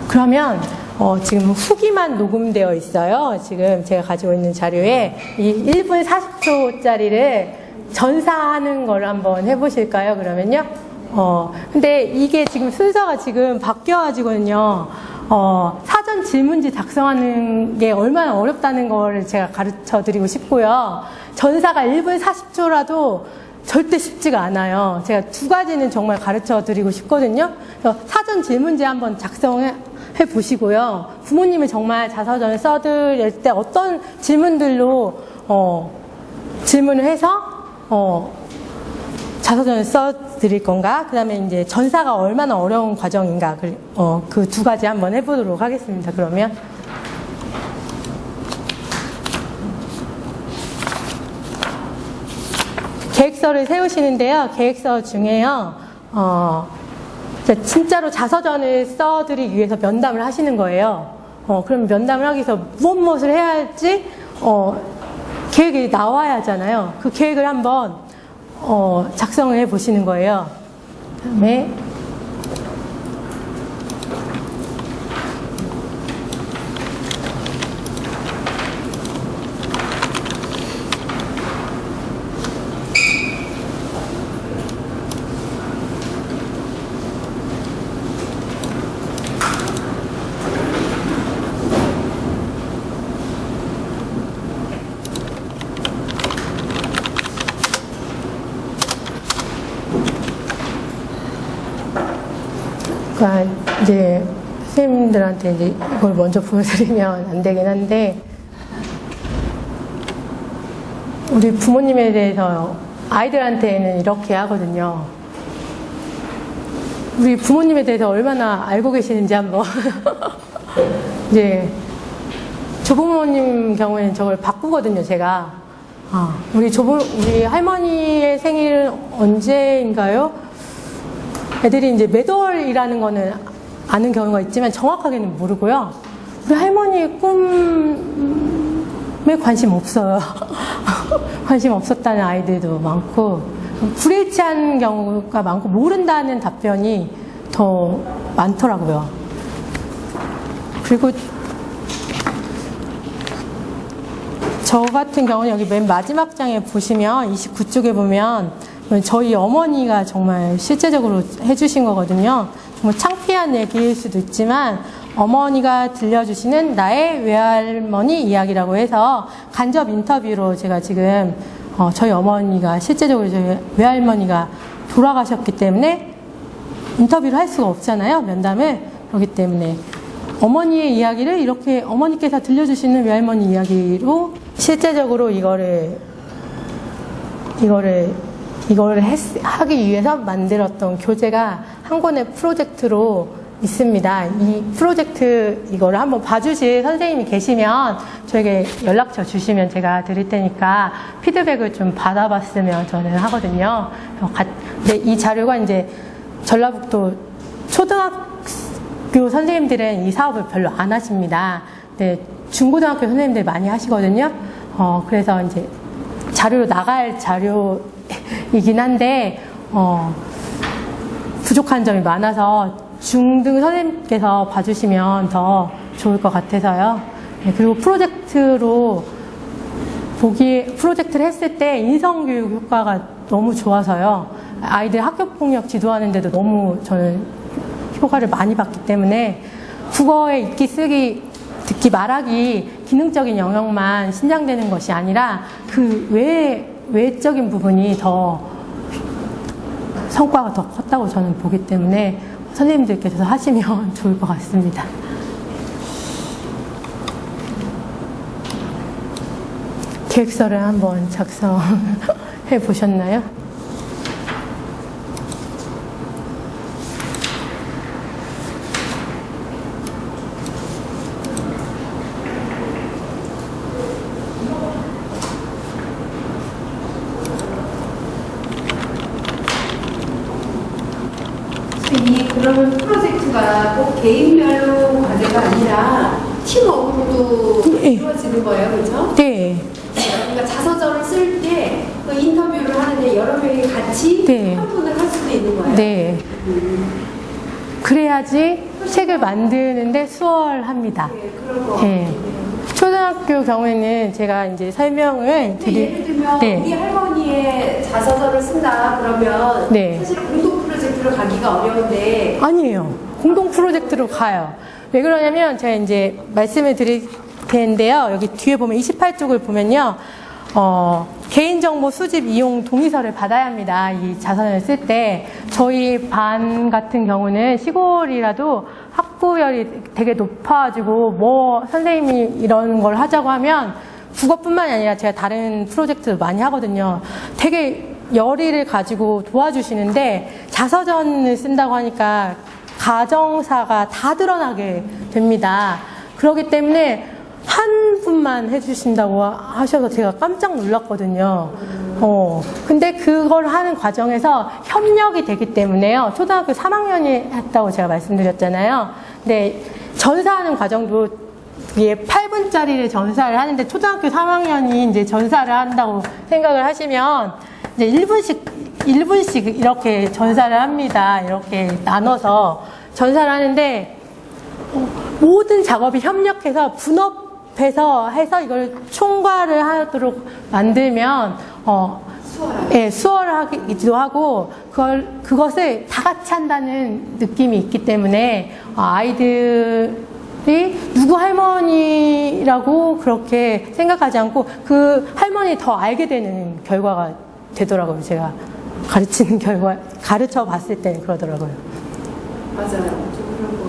그러면 지금 후기만 녹음되어 있어요. 지금 제가 가지고 있는 자료에 이 1분 40초짜리를 전사하는 걸 한번 해보실까요? 그러면요. 근데 이게 지금 순서가 지금 바뀌어가지고는요. 사전 질문지 작성하는 게 얼마나 어렵다는 걸 제가 가르쳐 드리고 싶고요. 전사가 1분 40초라도 절대 쉽지가 않아요. 제가 두 가지는 정말 가르쳐 드리고 싶거든요. 그래서 사전 질문지 한번 작성해 보시고요. 부모님이 정말 자서전을 써드릴 때 어떤 질문들로 질문을 해서 자서전을 써드릴 건가? 그 다음에 이제 전사가 얼마나 어려운 과정인가? 그 두 가지 한번 해보도록 하겠습니다. 그러면. 계획서를 세우시는데요. 계획서 중에요. 진짜로 자서전을 써드리기 위해서 면담을 하시는 거예요. 그럼 면담을 하기 위해서 무엇을 해야 할지, 계획이 나와야 하잖아요. 그 계획을 한번, 작성을 해 보시는 거예요. 그 다음에, 그러니까 이제 선생님들한테 이제 이걸 먼저 보여드리면 안 되긴 한데, 우리 부모님에 대해서 아이들한테는 이렇게 하거든요. 우리 부모님에 대해서 얼마나 알고 계시는지 한번. 이제 조부모님 경우에는 저걸 바꾸거든요, 제가. 우리 할머니의 생일은 언제인가요? 애들이 이제 몇 월이라는 거는 아는 경우가 있지만 정확하게는 모르고요. 우리 할머니 꿈에 관심 없어요. 관심 없었다는 아이들도 많고, 불일치한 경우가 많고, 모른다는 답변이 더 많더라고요. 그리고 저 같은 경우는 여기 맨 마지막 장에 보시면, 29쪽에 보면, 저희 어머니가 정말 실제적으로 해주신 거거든요. 정말 창피한 얘기일 수도 있지만 어머니가 들려주시는 나의 외할머니 이야기라고 해서 간접 인터뷰로 제가 지금 저희 어머니가 실제적으로 저희 외할머니가 돌아가셨기 때문에 인터뷰를 할 수가 없잖아요. 면담을. 그렇기 때문에 어머니의 이야기를 이렇게 어머니께서 들려주시는 외할머니 이야기로 실제적으로 이거를 하기 위해서 만들었던 교재가 한 권의 프로젝트로 있습니다. 이 프로젝트 이거를 한번 봐주실 선생님이 계시면 저에게 연락처 주시면 제가 드릴 테니까 피드백을 좀 받아봤으면 저는 하거든요. 근데 이 자료가 이제 전라북도 초등학교 선생님들은 이 사업을 별로 안 하십니다. 근데 중고등학교 선생님들 많이 하시거든요. 그래서 이제 자료로 나갈 자료이긴 한데 부족한 점이 많아서 중등 선생님께서 봐주시면 더 좋을 것 같아서요. 네, 그리고 프로젝트를 했을 때 인성교육 효과가 너무 좋아서요. 아이들 학교폭력 지도하는데도 너무 저는 효과를 많이 봤기 때문에 국어의 읽기, 쓰기, 듣기, 말하기 기능적인 영역만 신장되는 것이 아니라 그 외적인 부분이 더 성과가 더 컸다고 저는 보기 때문에 선생님들께서 하시면 좋을 것 같습니다. 계획서를 한번 작성해 보셨나요? 그러면 프로젝트가 꼭 개인별로 과제가 아니라 팀워크로도 이루어지는 거예요, 그렇죠? 네. 그러니까 자서전을 쓸 때 그 인터뷰를 하는데 여러 명이 같이 한 분을 할 수도 있는 거예요. 네. 그래야지 책을 만드는데 수월합니다. 네. 초등학교 경우에는 제가 이제 설명을 예를 들면 우리 할머니의 자서전을 쓴다 그러면 사실 공동 프로젝트로 가기가 어려운데 아니에요. 공동 프로젝트로 가요. 왜 그러냐면 제가 이제 말씀을 드릴 텐데요. 여기 뒤에 보면 28쪽을 보면요. 개인정보 수집 이용 동의서를 받아야 합니다. 이 자서전을 쓸 때. 저희 반 같은 경우는 시골이라도 학부열이 되게 높아가지고 뭐 선생님이 이런 걸 하자고 하면 국어뿐만이 아니라 제가 다른 프로젝트도 많이 하거든요. 되게 열의를 가지고 도와주시는데 자서전을 쓴다고 하니까 가정사가 다 드러나게 됩니다. 그렇기 때문에 한 분만 해주신다고 하셔서 제가 깜짝 놀랐거든요. 근데 그걸 하는 과정에서 협력이 되기 때문에요. 초등학교 3학년이 했다고 제가 말씀드렸잖아요. 근데 전사하는 과정도 이게 8분짜리를 전사를 하는데 초등학교 3학년이 이제 전사를 한다고 생각을 하시면 이제 1분씩 이렇게 전사를 합니다. 이렇게 나눠서 전사를 하는데 모든 작업이 협력해서 분업해서 해서 이걸 총괄을 하도록 만들면 예, 수월을 하기도 하고 그것을 다 같이 한다는 느낌이 있기 때문에 아이들이 누구 할머니라고 그렇게 생각하지 않고 그 할머니 더 알게 되는 결과가 되더라고요. 제가 가르치는 가르쳐 봤을 때 그러더라고요. 맞아요. 좀 그런 거.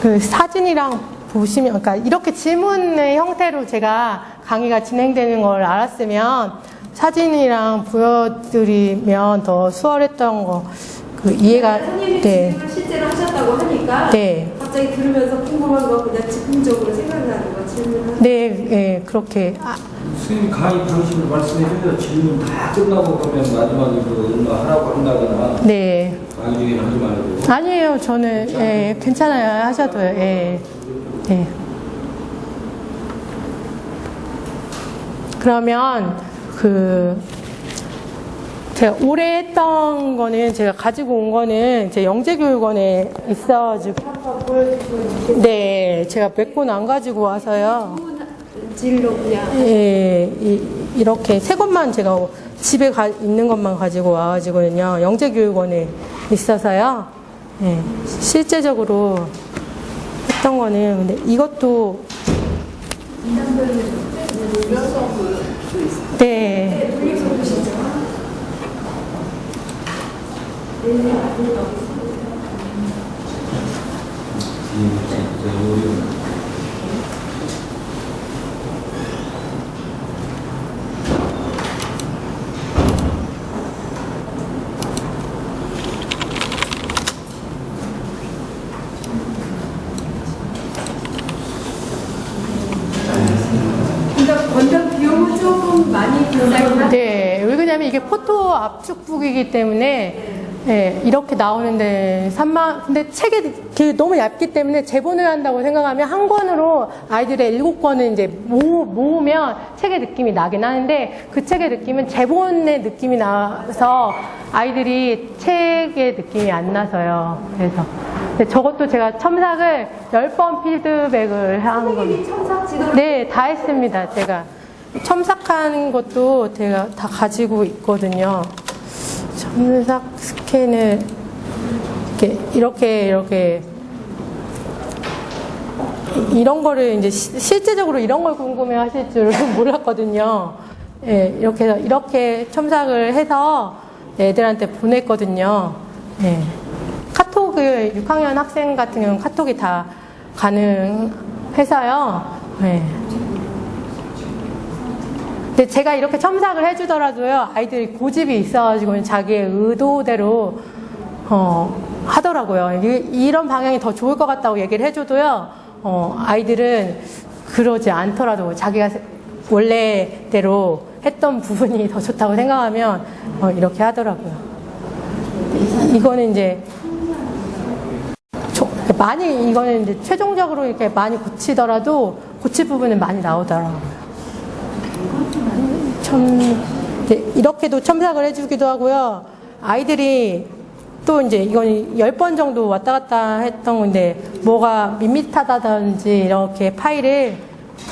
그 사진이랑 보시면, 그러니까 이렇게 질문의 형태로 제가 강의가 진행되는 걸 알았으면 사진이랑 보여드리면 더 수월했던 거, 그 이해가, 선생님이 네. 질문을 실제로 하셨다고 하니까 네. 갑자기 들으면서 궁금한 거 그냥 즉흥적으로 생각나는 거 질문을 네, 네, 그렇게. 선생님 강의 방식으로 말씀해주세요. 질문 다 끝나고 그러면 마지막에 얼마 하라고 한다거나. 네. 강의 중에 하지 말고. 아니에요. 저는, 예, 괜찮아요. 하셔도요. 예. 네. 그러면, 제가 올해 했던 거는, 제가 가지고 온 거는, 제 영재교육원에 있어가지고. 네, 제가 몇 권 안 가지고 와서요. 질로 그냥. 예, 이렇게 세 권만 제가 집에 있는 것만 가지고 와가지고요. 영재교육원에 있어서요. 예, 실제적으로 했던 거는, 근데 이것도. 네. 건강 비용은 조금 많이 들어가긴 하죠. 네, 왜 그러냐면 이게 포토 압축북이기 때문에 예, 이렇게 나오는데 3만, 근데 책이 너무 얇기 때문에 재본을 한다고 생각하면 한 권으로 아이들의 7권을 이제 모으면 책의 느낌이 나긴 하는데 그 책의 느낌은 재본의 느낌이 나서 아이들이 책의 느낌이 안 나서요. 그래서. 근데 저것도 제가 첨삭을 10번 피드백을 한 선생님이 첨삭 지도를. 네, 다 했습니다. 제가 첨삭한 것도 제가 다 가지고 있거든요. 첨삭 스캔을 이렇게 이런 거를 이제 실제적으로 이런 걸 궁금해 하실 줄은 몰랐거든요. 예, 이렇게 첨삭을 해서 애들한테 보냈거든요. 예. 카톡을 6학년 학생 같은 경우는 카톡이 다 가능해서요. 예. 근데 제가 이렇게 첨삭을 해주더라도요, 아이들이 고집이 있어가지고 자기의 의도대로 하더라고요. 이런 방향이 더 좋을 것 같다고 얘기를 해줘도요, 아이들은 그러지 않더라도 자기가 원래대로 했던 부분이 더 좋다고 생각하면 이렇게 하더라고요. 이거는 이제 이거는 이제 최종적으로 이렇게 많이 고치더라도 고칠 부분은 많이 나오더라고요. 이렇게도 첨삭을 해주기도 하고요. 아이들이 또 이제 이건 10번 정도 왔다 갔다 했던 건데 뭐가 밋밋하다든지 이렇게 파일을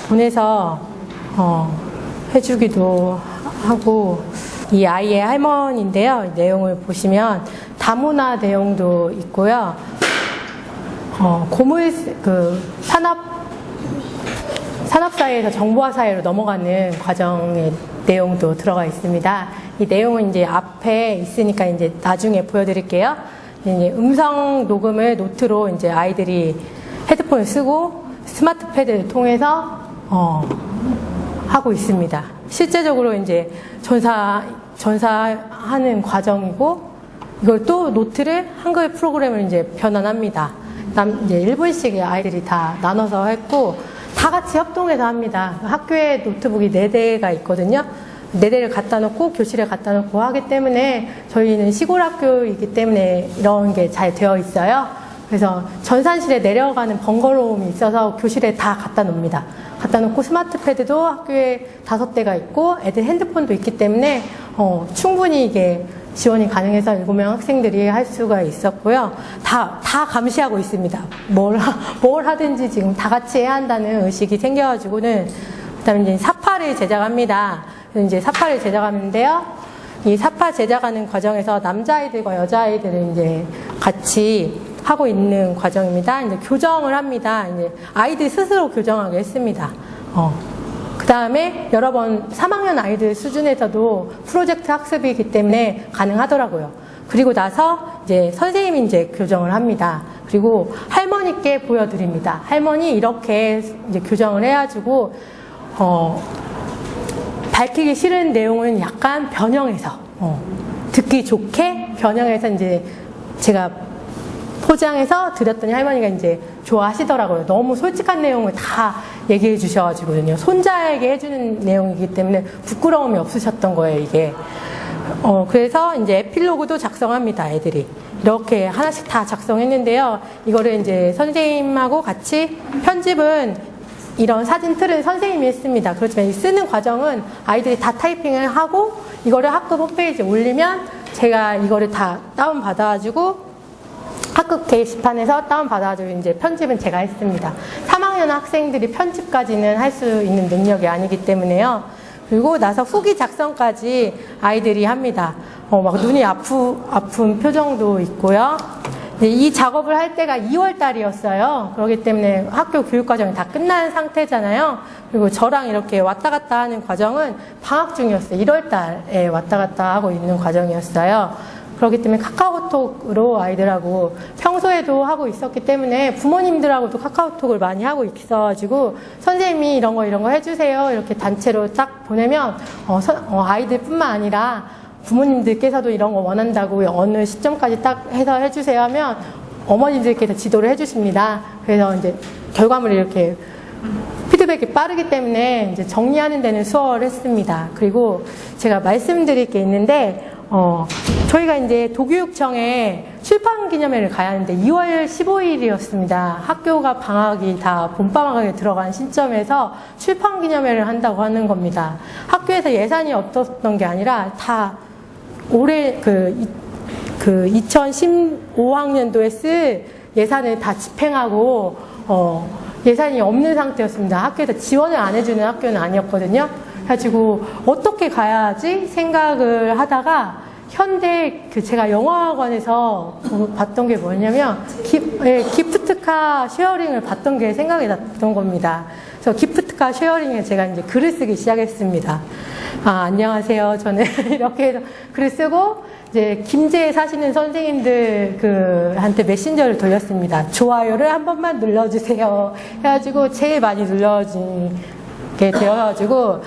보내서 해주기도 하고 이 아이의 할머니인데요. 내용을 보시면 다문화 내용도 있고요. 산업사회에서 정보화사회로 넘어가는 과정의 내용도 들어가 있습니다. 이 내용은 이제 앞에 있으니까 이제 나중에 보여드릴게요. 이제 음성 녹음을 노트로 이제 아이들이 헤드폰을 쓰고 스마트 패드를 통해서 하고 있습니다. 실제적으로 이제 전사하는 과정이고, 이걸 또 노트를 한글 프로그램을 이제 변환합니다. 이제 1분씩 아이들이 다 나눠서 했고, 다 같이 협동해서 합니다. 학교에 노트북이 4대가 있거든요. 4대를 갖다 놓고 교실에 갖다 놓고 하기 때문에 저희는 시골 학교이기 때문에 이런 게 잘 되어 있어요. 그래서 전산실에 내려가는 번거로움이 있어서 교실에 다 갖다 놓습니다. 갖다 놓고 스마트패드도 학교에 5대가 있고 애들 핸드폰도 있기 때문에 충분히 이게 지원이 가능해서 7명 학생들이 할 수가 있었고요. 다 감시하고 있습니다. 뭘 하든지 지금 다 같이 해야 한다는 의식이 생겨가지고는, 그 다음에 이제 사파를 제작합니다. 이제 사파를 제작하는데요. 이 사파 제작하는 과정에서 남자아이들과 여자아이들을 이제 같이 하고 있는 과정입니다. 이제 교정을 합니다. 이제 아이들 스스로 교정하게 했습니다. 그 다음에 여러 번 3학년 아이들 수준에서도 프로젝트 학습이기 때문에 가능하더라고요. 그리고 나서 이제 선생님이 이제 교정을 합니다. 그리고 할머니께 보여드립니다. 할머니 이렇게 이제 교정을 해가지고, 밝히기 싫은 내용은 약간 변형해서, 듣기 좋게 변형해서 이제 제가 포장해서 드렸더니 할머니가 이제 좋아하시더라고요. 너무 솔직한 내용을 다 얘기해 주셔가지고요. 손자에게 해주는 내용이기 때문에 부끄러움이 없으셨던 거예요, 이게. 그래서 이제 에필로그도 작성합니다, 애들이. 이렇게 하나씩 다 작성했는데요. 이거를 이제 선생님하고 같이 편집은 이런 사진 틀은 선생님이 했습니다. 그렇지만 이 쓰는 과정은 아이들이 다 타이핑을 하고 이거를 학급 홈페이지에 올리면 제가 이거를 다 다운받아가지고 학급 게시판에서 다운받아가지고 이제 편집은 제가 했습니다. 3학년 학생들이 편집까지는 할 수 있는 능력이 아니기 때문에요. 그리고 나서 후기 작성까지 아이들이 합니다. 막 눈이 아픈 표정도 있고요. 이 작업을 할 때가 2월 달이었어요. 그렇기 때문에 학교 교육 과정이 다 끝난 상태잖아요. 그리고 저랑 이렇게 왔다 갔다 하는 과정은 방학 중이었어요. 1월 달에 왔다 갔다 하고 있는 과정이었어요. 그렇기 때문에 카카오톡으로 아이들하고 평소에도 하고 있었기 때문에 부모님들하고도 카카오톡을 많이 하고 있어가지고 선생님이 이런 거 해주세요. 이렇게 단체로 딱 보내면 아이들뿐만 아니라 부모님들께서도 이런 거 원한다고 어느 시점까지 딱 해서 해주세요 하면 어머니들께서 지도를 해주십니다. 그래서 이제 결과물이 이렇게 피드백이 빠르기 때문에 이제 정리하는 데는 수월했습니다. 그리고 제가 말씀드릴 게 있는데, 저희가 이제 도교육청에 출판 기념회를 가야 하는데 2월 15일이었습니다. 학교가 방학이 다 봄방학에 들어간 시점에서 출판 기념회를 한다고 하는 겁니다. 학교에서 예산이 없었던 게 아니라 다 올해 그 2015학년도에 쓸 예산을 다 집행하고 예산이 없는 상태였습니다. 학교에서 지원을 안 해주는 학교는 아니었거든요. 그래가지고 어떻게 가야지 생각을 하다가 현대 제가 영화관에서 봤던 게 뭐냐면 기프트카 쉐어링을 봤던 게 생각이 났던 겁니다. 그래서 기프트카 쉐어링에 제가 이제 글을 쓰기 시작했습니다. 안녕하세요. 저는 이렇게 해서 글을 쓰고 이제 김제에 사시는 선생님들 한테 메신저를 돌렸습니다. 좋아요를 한 번만 눌러주세요. 해가지고 제일 많이 눌러지게 되어가지고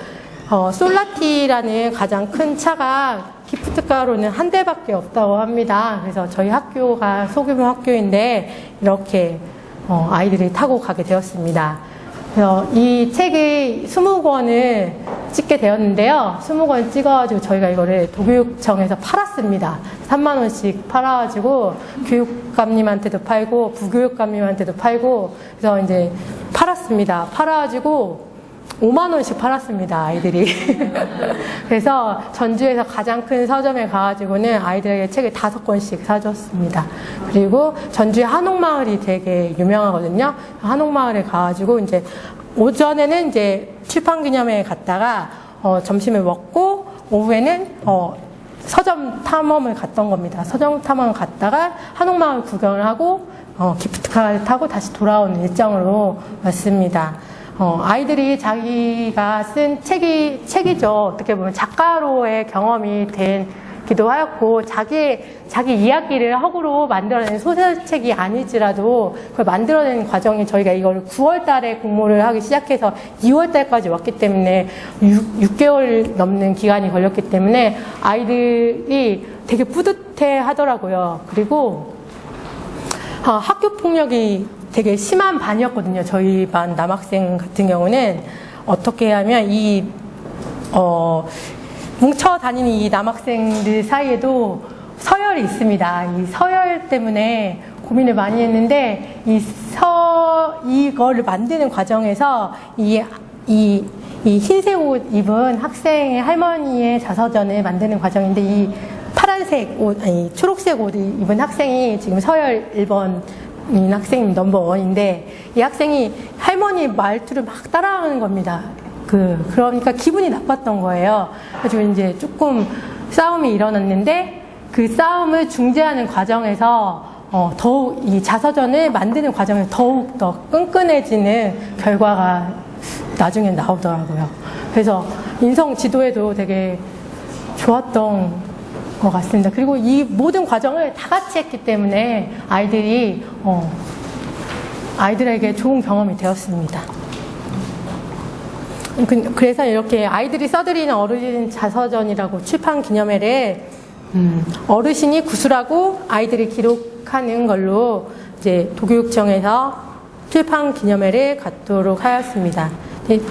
솔라티라는 가장 큰 차가 기프트카로는 한 대밖에 없다고 합니다. 그래서 저희 학교가 소규모 학교인데 이렇게 아이들이 타고 가게 되었습니다. 그래서 이 책이 20권을 찍게 되었는데요. 20권 찍어가지고 저희가 이거를 도교육청에서 팔았습니다. 3만 원씩 팔아가지고 교육감님한테도 팔고 부교육감님한테도 팔고 그래서 이제 팔았습니다. 팔아가지고 5만 원씩 팔았습니다, 아이들이. 그래서 전주에서 가장 큰 서점에 가가지고는 아이들에게 책을 5권씩 사줬습니다. 그리고 전주의 한옥마을이 되게 유명하거든요. 한옥마을에 가가지고 이제 오전에는 이제 출판기념회에 갔다가 점심을 먹고 오후에는 서점 탐험을 갔던 겁니다. 서점 탐험을 갔다가 한옥마을 구경을 하고 기프트카를 타고 다시 돌아오는 일정으로 왔습니다. 아이들이 자기가 쓴 책이죠. 어떻게 보면 작가로의 경험이 된 기도 하였고, 자기 이야기를 허구로 만들어낸 소설책이 아니지라도 그걸 만들어내는 과정이 저희가 이걸 9월 달에 공모를 하기 시작해서 2월 달까지 왔기 때문에 6개월 넘는 기간이 걸렸기 때문에 아이들이 되게 뿌듯해 하더라고요. 그리고 학교 폭력이 되게 심한 반이었거든요. 저희 반 남학생 같은 경우는 어떻게 하면 뭉쳐 다니는 이 남학생들 사이에도 서열이 있습니다. 이 서열 때문에 고민을 많이 했는데 이거를 만드는 과정에서 이 흰색 옷 입은 학생의 할머니의 자서전을 만드는 과정인데 이 파란색 옷, 아니 초록색 옷 입은 학생이 지금 서열 1번인 학생이 넘버1인데 이 학생이 할머니 말투를 막 따라하는 겁니다. 그러니까 기분이 나빴던 거예요. 그래서 이제 조금 싸움이 일어났는데 그 싸움을 중재하는 과정에서 더욱 이 자서전을 만드는 과정에서 더욱 더 끈끈해지는 결과가 나중에 나오더라고요. 그래서 인성 지도에도 되게 좋았던 것 같습니다. 그리고 이 모든 과정을 다 같이 했기 때문에 아이들에게 좋은 경험이 되었습니다. 그래서 이렇게 아이들이 써드리는 어르신 자서전이라고 출판 기념회를 어르신이 구술하고 아이들이 기록하는 걸로 이제 도교육청에서 출판 기념회를 갖도록 하였습니다.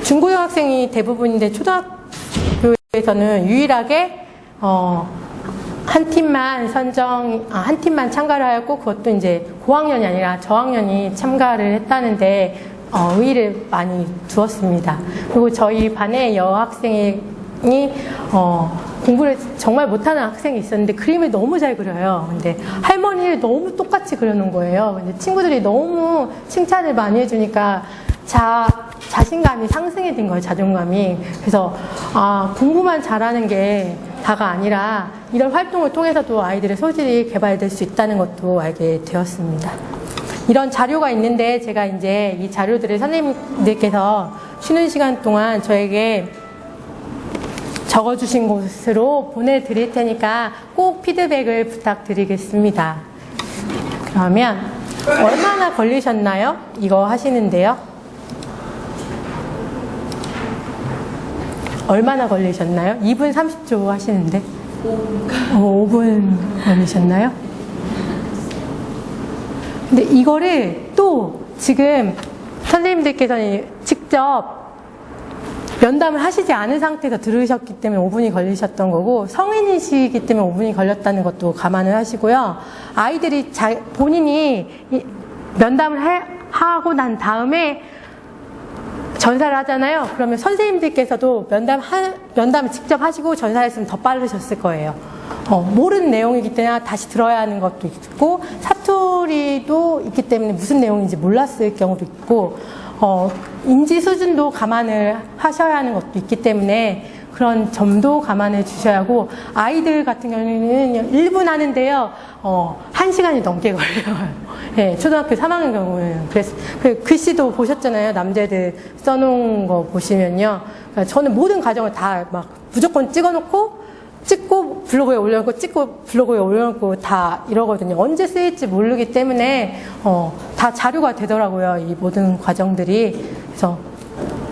중고등학생이 대부분인데 초등학교에서는 유일하게 한 팀만 한 팀만 참가를 하였고 그것도 이제 고학년이 아니라 저학년이 참가를 했다는데 의의를 많이 두었습니다. 그리고 저희 반에 여학생이 공부를 정말 못하는 학생이 있었는데 그림을 너무 잘 그려요. 근데 할머니를 너무 똑같이 그려놓은 거예요. 근데 친구들이 너무 칭찬을 많이 해주니까 자신감이 상승이 된 거예요. 자존감이. 그래서 공부만 잘하는 게 다가 아니라 이런 활동을 통해서도 아이들의 소질이 개발될 수 있다는 것도 알게 되었습니다. 이런 자료가 있는데 제가 이제 이 자료들을 선생님들께서 쉬는 시간 동안 저에게 적어주신 곳으로 보내드릴 테니까 꼭 피드백을 부탁드리겠습니다. 그러면 얼마나 걸리셨나요? 이거 하시는데요? 얼마나 걸리셨나요? 2분 30초 하시는데 5분 걸리셨나요? 근데 이거를 또 지금 선생님들께서는 직접 면담을 하시지 않은 상태에서 들으셨기 때문에 5분이 걸리셨던 거고 성인이시기 때문에 5분이 걸렸다는 것도 감안을 하시고요. 아이들이 본인이 면담을 하고 난 다음에 전사를 하잖아요. 그러면 선생님들께서도 면담을 직접 하시고 전사했으면 더 빠르셨을 거예요. 모르는 내용이기 때문에 다시 들어야 하는 것도 있고 사투리도 있기 때문에 무슨 내용인지 몰랐을 경우도 있고 인지 수준도 감안을 하셔야 하는 것도 있기 때문에 그런 점도 감안해 주셔야 하고 아이들 같은 경우는 1분 하는데요 1시간이 넘게 걸려요. 네, 초등학교 3학년 경우는 그래서 그 글씨도 보셨잖아요. 남자애들 써놓은 거 보시면요. 그러니까 저는 모든 과정을 다 막 무조건 찍고 블로그에 올려놓고 찍고 블로그에 올려놓고 다 이러거든요. 언제 쓰일지 모르기 때문에 다 자료가 되더라고요. 이 모든 과정들이. 그래서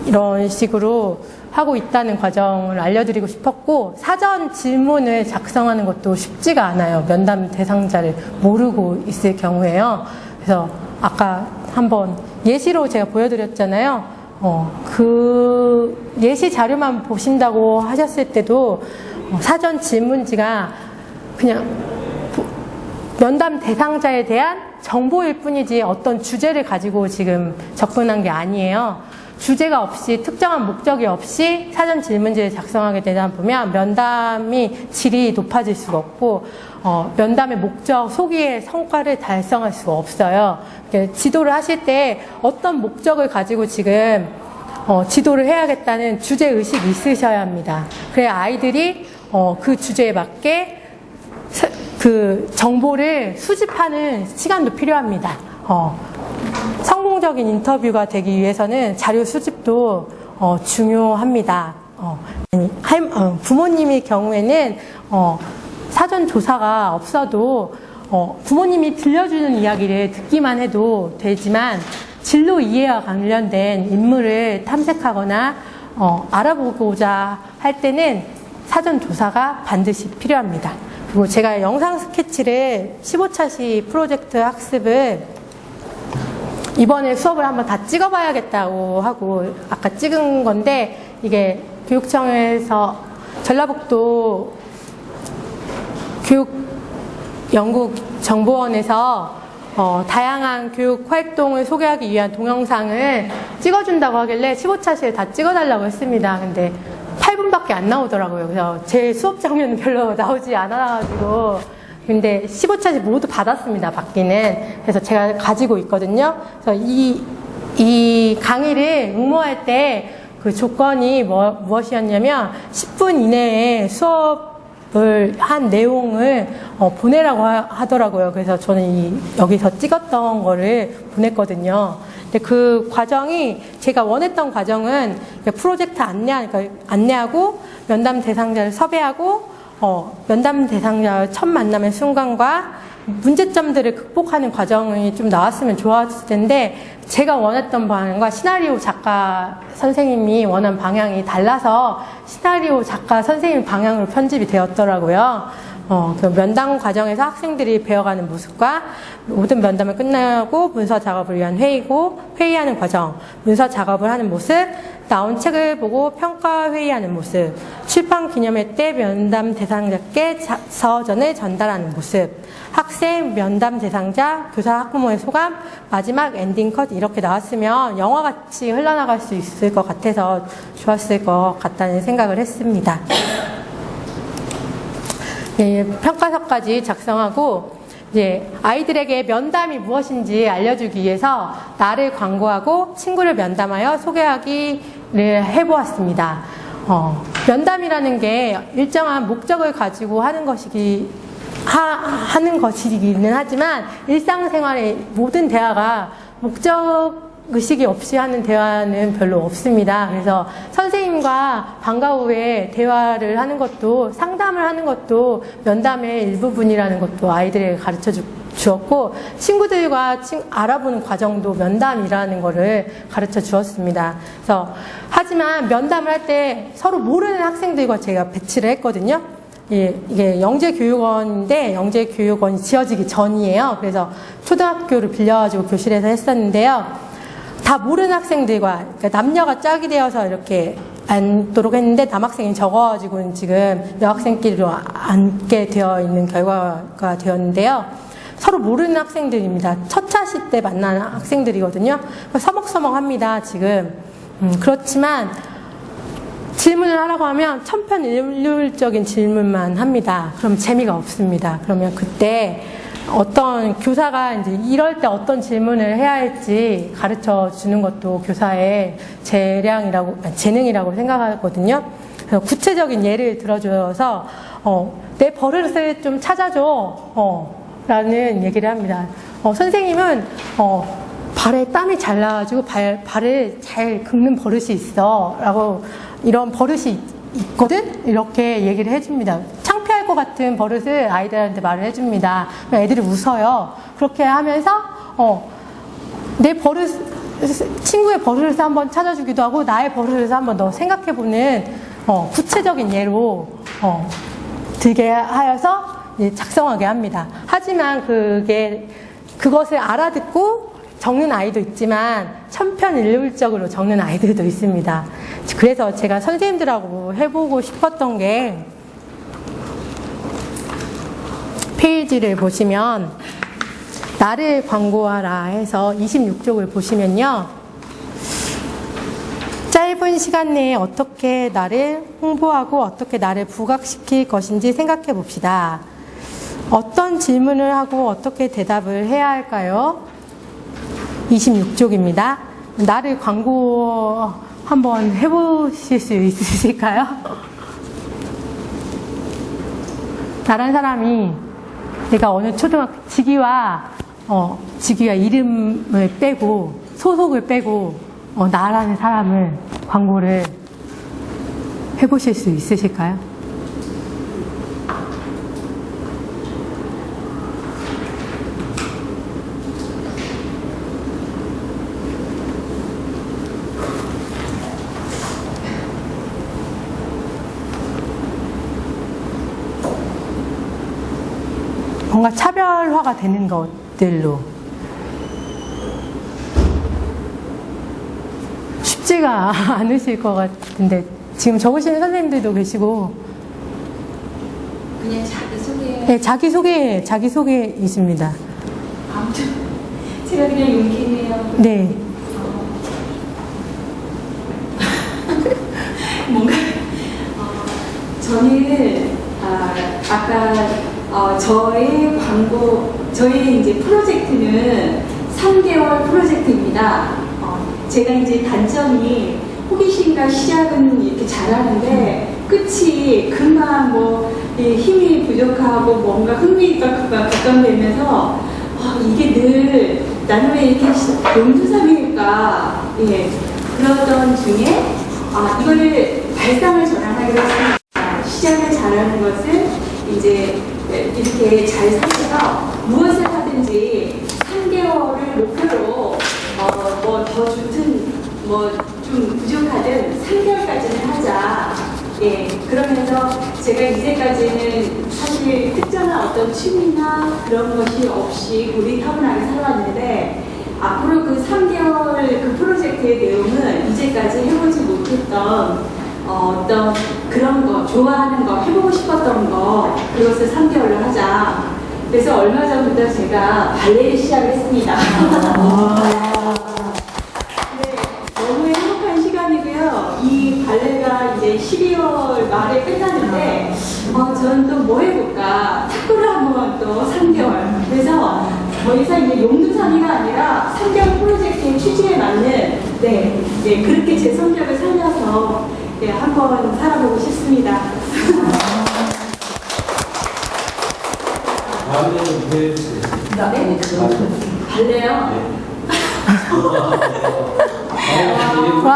이런 식으로 하고 있다는 과정을 알려드리고 싶었고 사전 질문을 작성하는 것도 쉽지가 않아요. 면담 대상자를 모르고 있을 경우에요. 그래서 아까 한번 예시로 제가 보여드렸잖아요. 그 예시 자료만 보신다고 하셨을 때도 사전 질문지가 그냥 면담 대상자에 대한 정보일 뿐이지 어떤 주제를 가지고 지금 접근한 게 아니에요. 주제가 없이 특정한 목적이 없이 사전 질문지를 작성하게 되다 보면 면담이 질이 높아질 수가 없고 면담의 목적, 소기의 성과를 달성할 수가 없어요. 지도를 하실 때 어떤 목적을 가지고 지금 지도를 해야겠다는 주제의식이 있으셔야 합니다. 그래야 아이들이 그 주제에 맞게 그 정보를 수집하는 시간도 필요합니다. 성공적인 인터뷰가 되기 위해서는 자료 수집도 중요합니다. 부모님의 경우에는 사전 조사가 없어도 부모님이 들려주는 이야기를 듣기만 해도 되지만 진로 이해와 관련된 인물을 탐색하거나 알아보고자 할 때는 사전 조사가 반드시 필요합니다. 그리고 제가 영상 스케치를 15차시 프로젝트 학습을 이번에 수업을 한번 다 찍어봐야겠다고 하고 아까 찍은 건데, 이게 교육청에서 전라북도 교육연구정보원에서 다양한 교육 활동을 소개하기 위한 동영상을 찍어준다고 하길래 15차시를 다 찍어달라고 했습니다. 근데 8분밖에 안 나오더라고요. 그래서 제 수업 장면은 별로 나오지 않아가지고, 근데 15차시 모두 받았습니다. 받기는. 그래서 제가 가지고 있거든요. 그래서 이 강의를 응모할 때 그 조건이 무엇이었냐면 10분 이내에 수업을 한 내용을 보내라고 하더라고요. 그래서 저는 여기서 찍었던 거를 보냈거든요. 근데 그 과정이 제가 원했던 과정은 프로젝트 안내하고 면담 대상자를 섭외하고 면담 대상자와 첫 만남의 순간과 문제점들을 극복하는 과정이 좀 나왔으면 좋았을 텐데, 제가 원했던 방향과 시나리오 작가 선생님이 원한 방향이 달라서 시나리오 작가 선생님 방향으로 편집이 되었더라고요. 그 면담 과정에서 학생들이 배워가는 모습과 모든 면담을 끝나고 문서 작업을 위한 회의하는 과정, 문서 작업을 하는 모습, 나온 책을 보고 평가 회의하는 모습, 출판 기념회 때 면담 대상자께 서전을 전달하는 모습, 학생, 면담 대상자, 교사, 학부모의 소감, 마지막 엔딩 컷 이렇게 나왔으면 영화같이 흘러나갈 수 있을 것 같아서 좋았을 것 같다는 생각을 했습니다. 네, 평가서까지 작성하고 이제 아이들에게 면담이 무엇인지 알려주기 위해서 나를 광고하고 친구를 면담하여 소개하기를 해보았습니다. 면담이라는 게 일정한 목적을 가지고 하는 것이기는 하지만 일상생활의 모든 대화가 목적의식이 없이 하는 대화는 별로 없습니다. 그래서 선생님과 방과 후에 대화를 하는 것도, 상담을 하는 것도 면담의 일부분이라는 것도 아이들에게 가르쳐 주었고, 친구들과 알아보는 과정도 면담이라는 거를 가르쳐 주었습니다. 그래서 하지만 면담을 할 때 서로 모르는 학생들과 제가 배치를 했거든요. 이게 영재교육원인데 영재교육원이 지어지기 전이에요. 그래서 초등학교를 빌려가지고 교실에서 했었는데요. 다 모르는 학생들과, 그러니까 남녀가 짝이 되어서 이렇게 앉도록 했는데 남학생이 적어가지고는 지금 여학생끼리로 앉게 되어 있는 결과가 되었는데요. 서로 모르는 학생들입니다. 첫 차시 때 만난 학생들이거든요. 서먹서먹합니다, 지금. 그렇지만 질문을 하라고 하면 천편일률적인 질문만 합니다. 그럼 재미가 없습니다. 그러면 그때 어떤 교사가 이제 이럴 때 어떤 질문을 해야 할지 가르쳐 주는 것도 교사의 재능이라고 생각하거든요. 그래서 구체적인 예를 들어줘서 내 버릇을 좀 찾아줘 라는 얘기를 합니다. 선생님은 발에 땀이 잘 나가지고 발을 잘 긁는 버릇이 있어 라고, 이런 버릇이 있거든? 이렇게 얘기를 해줍니다. 창피할 것 같은 버릇을 아이들한테 말을 해줍니다. 애들이 웃어요. 그렇게 하면서 내 버릇, 친구의 버릇을 한번 찾아주기도 하고 나의 버릇을 한번 더 생각해보는 구체적인 예로 들게 하여서 작성하게 합니다. 하지만 그것을 알아듣고 적는 아이도 있지만 천편일률적으로 적는 아이들도 있습니다. 그래서 제가 선생님들하고 해보고 싶었던 게, 페이지를 보시면 나를 광고하라 해서 26쪽을 보시면요, 짧은 시간 내에 어떻게 나를 홍보하고 어떻게 나를 부각시킬 것인지 생각해 봅시다. 어떤 질문을 하고 어떻게 대답을 해야 할까요? 26쪽입니다. 나를 광고 한번 해보실 수 있으실까요? 다른 사람이 내가 어느 초등학교 직위와 이름을 빼고 소속을 빼고 나라는 사람을 광고를 해보실 수 있으실까요? 비주얼화가 되는 것들로 쉽지가 않으실 것 같은데 지금 적으시는 선생님들도 계시고 그냥 자기소개. 네, 자기소개 있습니다. 아무튼 제가 그냥 용기내요. 네. 뭔가 저는 아까 저의 이제 프로젝트는 3개월 프로젝트입니다. 제가 이제 단점이 호기심과 시작은 이렇게 잘하는데 끝이 금방 뭐 힘이 부족하고 뭔가 흥미가 급감되면서 이게 늘 나는 왜 이렇게 용두삼일까 그러던 중에 이거를 발상을 전환하기로 했습니다. 시작을 잘하는 것을 이제 이렇게 잘 살려서 무엇을 하든지 3개월을 목표로 뭐 더 좋든 뭐 좀 부족하든 3개월까지는 하자. 그러면서 제가 이제까지는 사실 특정한 어떤 취미나 그런 것이 없이 고리타분하게 살아왔는데 앞으로 그 3개월 그 프로젝트의 내용은 이제까지 해보지 못했던 어떤 그런 거, 좋아하는 거, 해보고 싶었던 거, 그것을 3개월로 하자. 그래서 얼마 전부터 제가 발레를 시작을 했습니다. 네, 너무 행복한 시간이고요. 이 발레가 이제 12월 말에 끝나는데, 저는 또 뭐 해볼까? 탁구를 한번 또 3개월. 그래서 더 이상 이제 용두삼이가 아니라 3개월 프로젝트의 취지에 맞는, 그렇게 제 성격을 살려서 한번 살아보고 싶습니다. 다음에는 보여주세요. 네? 발레요? 와.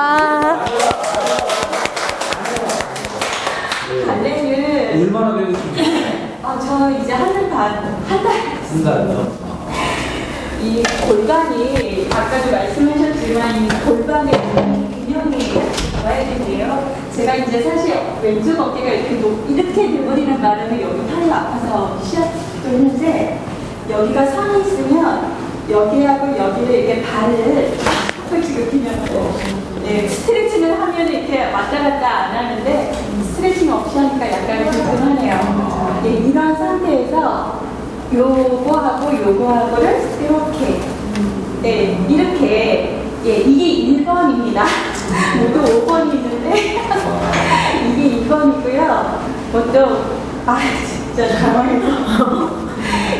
발레는 얼마나 배우셨어요? 저 이제 한 달. 한 달요? 이 골반이 아까도 말씀하셨지만 이 골반의 균형이 좋아야 되는데요. 제가 이제 사실 왼쪽 어깨가 이렇게 돼버리는 바람에 여기 팔이 아파서 시작도 했는데 여기가 선이 있으면 여기하고 여기를 이렇게 발을 지금 그냥 스트레칭을 하면 이렇게 왔다 갔다 안 하는데 스트레칭 없이 하니까 약간 불편하네요. 이런 상태에서 요거하고를 이렇게 이렇게 이게 1번입니다. 모두 5번이 있는데 이게 2번이고요. 보통 진짜 당황해서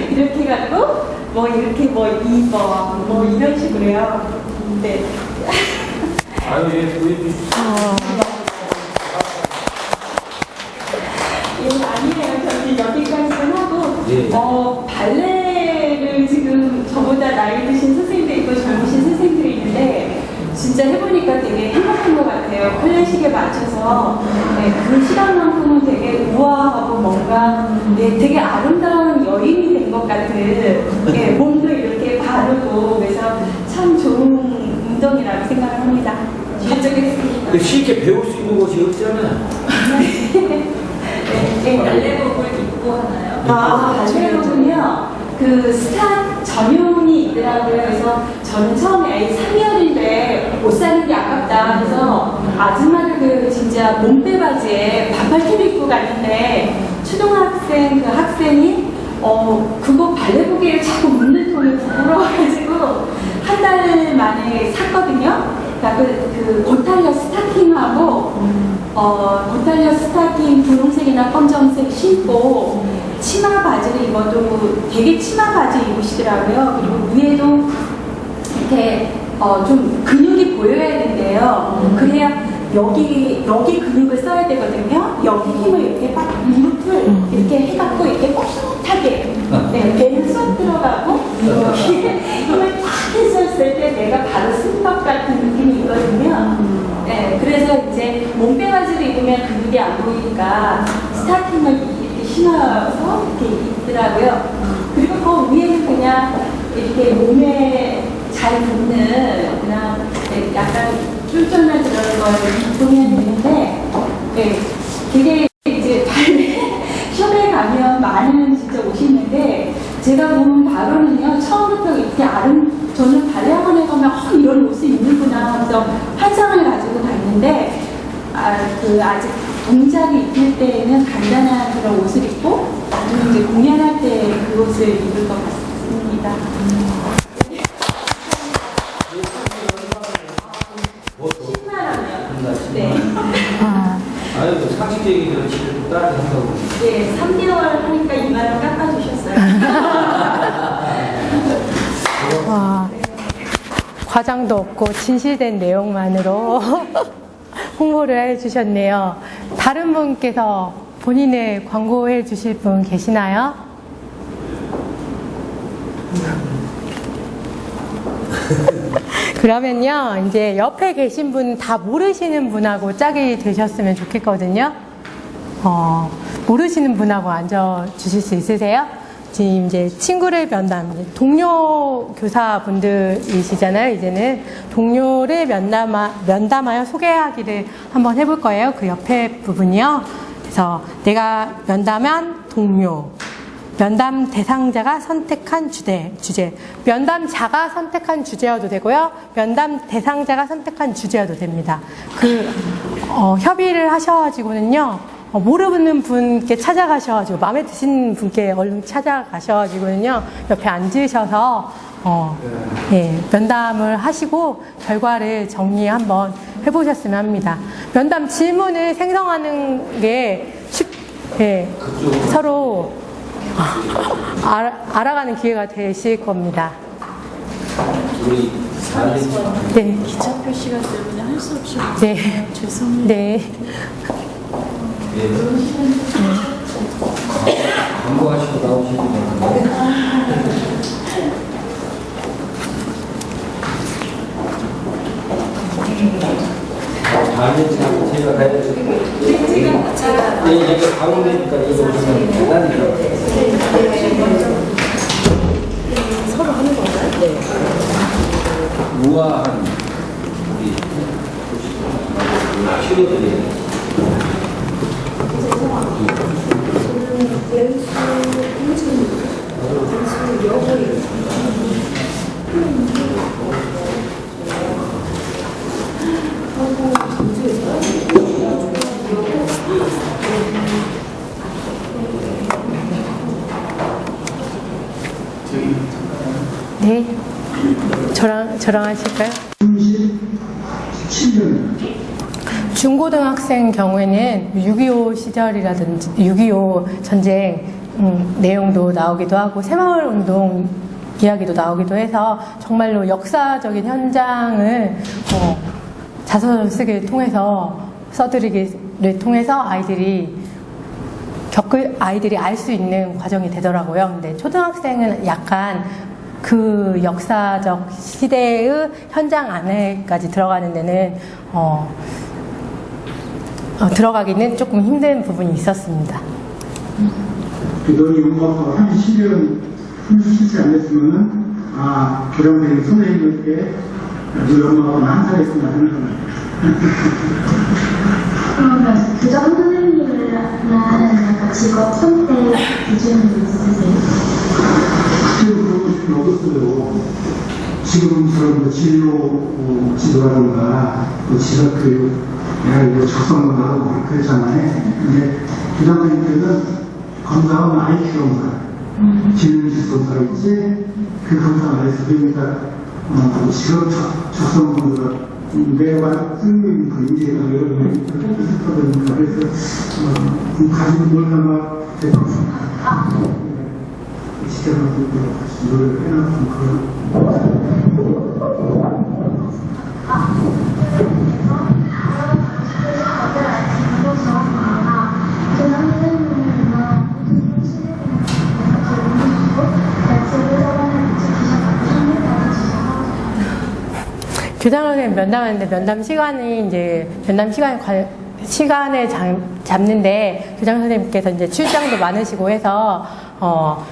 이렇게 갖고 뭐 이렇게 뭐 2번 뭐 이런 식으로요. 네. 아유, 보여주시죠. 아니에요. 저는 여기까지는 하고 예. 발레를 지금 저보다 나이 드신 선생님도 있고 젊으신 선생님들이 있는데 진짜 해보니까 되게 행복한 것 같아요. 클래식에 맞춰서 그 시간만큼은 되게 우아하고 뭔가 되게 아름다운 여인이 된 것 같은 몸도 이렇게 바르고 그래서 참 좋은 운동이라고 생각을 합니다. 이쪽에 쉽게 배울 수 있는 곳이 없잖아요. 발레복을 입고 하나요? 발레복은요, 그 스타 전용이 있더라고요. 그래서 저는 처음에 3개월인데 옷 사는 게 아깝다 해서 아줌마를 그 진짜 몸빼 바지에 반팔티를 입고 갔는데 초등학생 그 학생이 그거 발레복에 자꾸 묻는 톤이 부끄러워가지고 한 달 만에 샀거든요. 그러니까 그 고탈려 스타킹하고 고탈려 스타킹 분홍색이나 검정색 신고 치마 바지를 입어도 되게 치마 바지 입으시더라고요. 그리고 위에도 이렇게 좀 근육이 보여야 된대요. 그래야 여기 근육을 써야 되거든요. 여기 힘을 이렇게 막 무릎을 이렇게 해갖고 이렇게 꼿꼿하게 배는 쏙 들어가고 여기에 힘을 탁 했었을 때 내가 바로 쓴 것 같은 느낌이 있거든요. 그래서 이제 몸빼 바지를 입으면 근육이 안 보이니까 스타킹을 이렇게 신어서 이렇게 입더라고요. 그리고 그 위에는 그냥 이렇게 몸에 잘 붙는 그냥 약간 쫄쫄만 들어가는 걸 입으면 되는데 되게 이제 발레 숍에 가면 많은 진짜 옷이 있는데 제가 본 처음부터 이렇게 저는 발레학원에 가면 이런 옷을 입는구나 하면서 환상을 가지고 갔는데 아직 동작이 있을 때는 간단한 그런 옷을 입고 나중에 이제 공연할 때 그 옷을 입을 것 같습니다. 네. 아유, 상식적인 지를 따라 한다고. 네, 3개월 하니까 2만 원 깎아주셨어요. 와, 과장도 없고 진실된 내용만으로 홍보를 해주셨네요. 다른 분께서 본인의 광고해 주실 분 계시나요? 그러면요, 이제 옆에 계신 분 다 모르시는 분하고 짝이 되셨으면 좋겠거든요. 모르시는 분하고 앉아주실 수 있으세요? 지금 이제 친구를 면담, 동료 교사분들이시잖아요. 이제는 동료를 면담하여 소개하기를 한번 해볼 거예요. 그 옆에 부분이요. 그래서 내가 면담한 동료, 면담 대상자가 선택한 주제, 면담자가 선택한 주제여도 되고요. 면담 대상자가 선택한 주제여도 됩니다. 협의를 하셔가지고는요, 모르는 분께 찾아가셔가지고, 마음에 드시는 분께 얼른 찾아가셔가지고는요, 옆에 앉으셔서, 면담을 하시고, 결과를 정리 한번 해보셨으면 합니다. 면담 질문을 생성하는 게 서로 알아가는 기회가 되실 겁니다. 네. 기차표 시간 때문에 할 수 없이 네. 죄송해요. 네. 광고하시고 나오시는 분인데. 다음에 제가 가야 되죠. 네, 이거 가운데니까 이거 보시면 대단히 서로 하는 건가요? 네. 우아한 우리 치료들이 네. 저랑 하실까요? 중고등학생 경우에는 6.25 시절이라든지 6.25 전쟁 내용도 나오기도 하고 새마을 운동 이야기도 나오기도 해서 정말로 역사적인 현장을 자소서를 쓰기를 통해서 써드리기를 통해서 아이들이 알 수 있는 과정이 되더라고요. 근데 초등학생은 약간 그 역사적 시대의 현장 안에까지 들어가는 데는 들어가기는 조금 힘든 부분이 있었습니다. 너희 엄마가 30년 훌륭하지 않았으면은 교장선생님 선생님께 너희 엄마가 난살했구나 생각합니다. 그러면 교장 선생님을 약간 직업 선택 기준이 있으세요? 그때는 그런 것이 없었어요. 지금처럼 진로 지도라든가 지도교육 내가 적성을 하고 그랬잖아요. 근데 교장 선생님께는 건강한 아이 키우는 사람, 진료실 검사를 있지, 그 검사 안에서 그러니까 직업 적성분들 내가 쓰는 그 인재가 여러 명이 그렇게 있었다 보니까 그래서 가지고 놀다가 지켜가지고 같이 노래를 해놨던 그런 교장선생님 면담하는데 면담 시간을 잡는데 교장 선생님께서 이제 출장도 많으시고 해서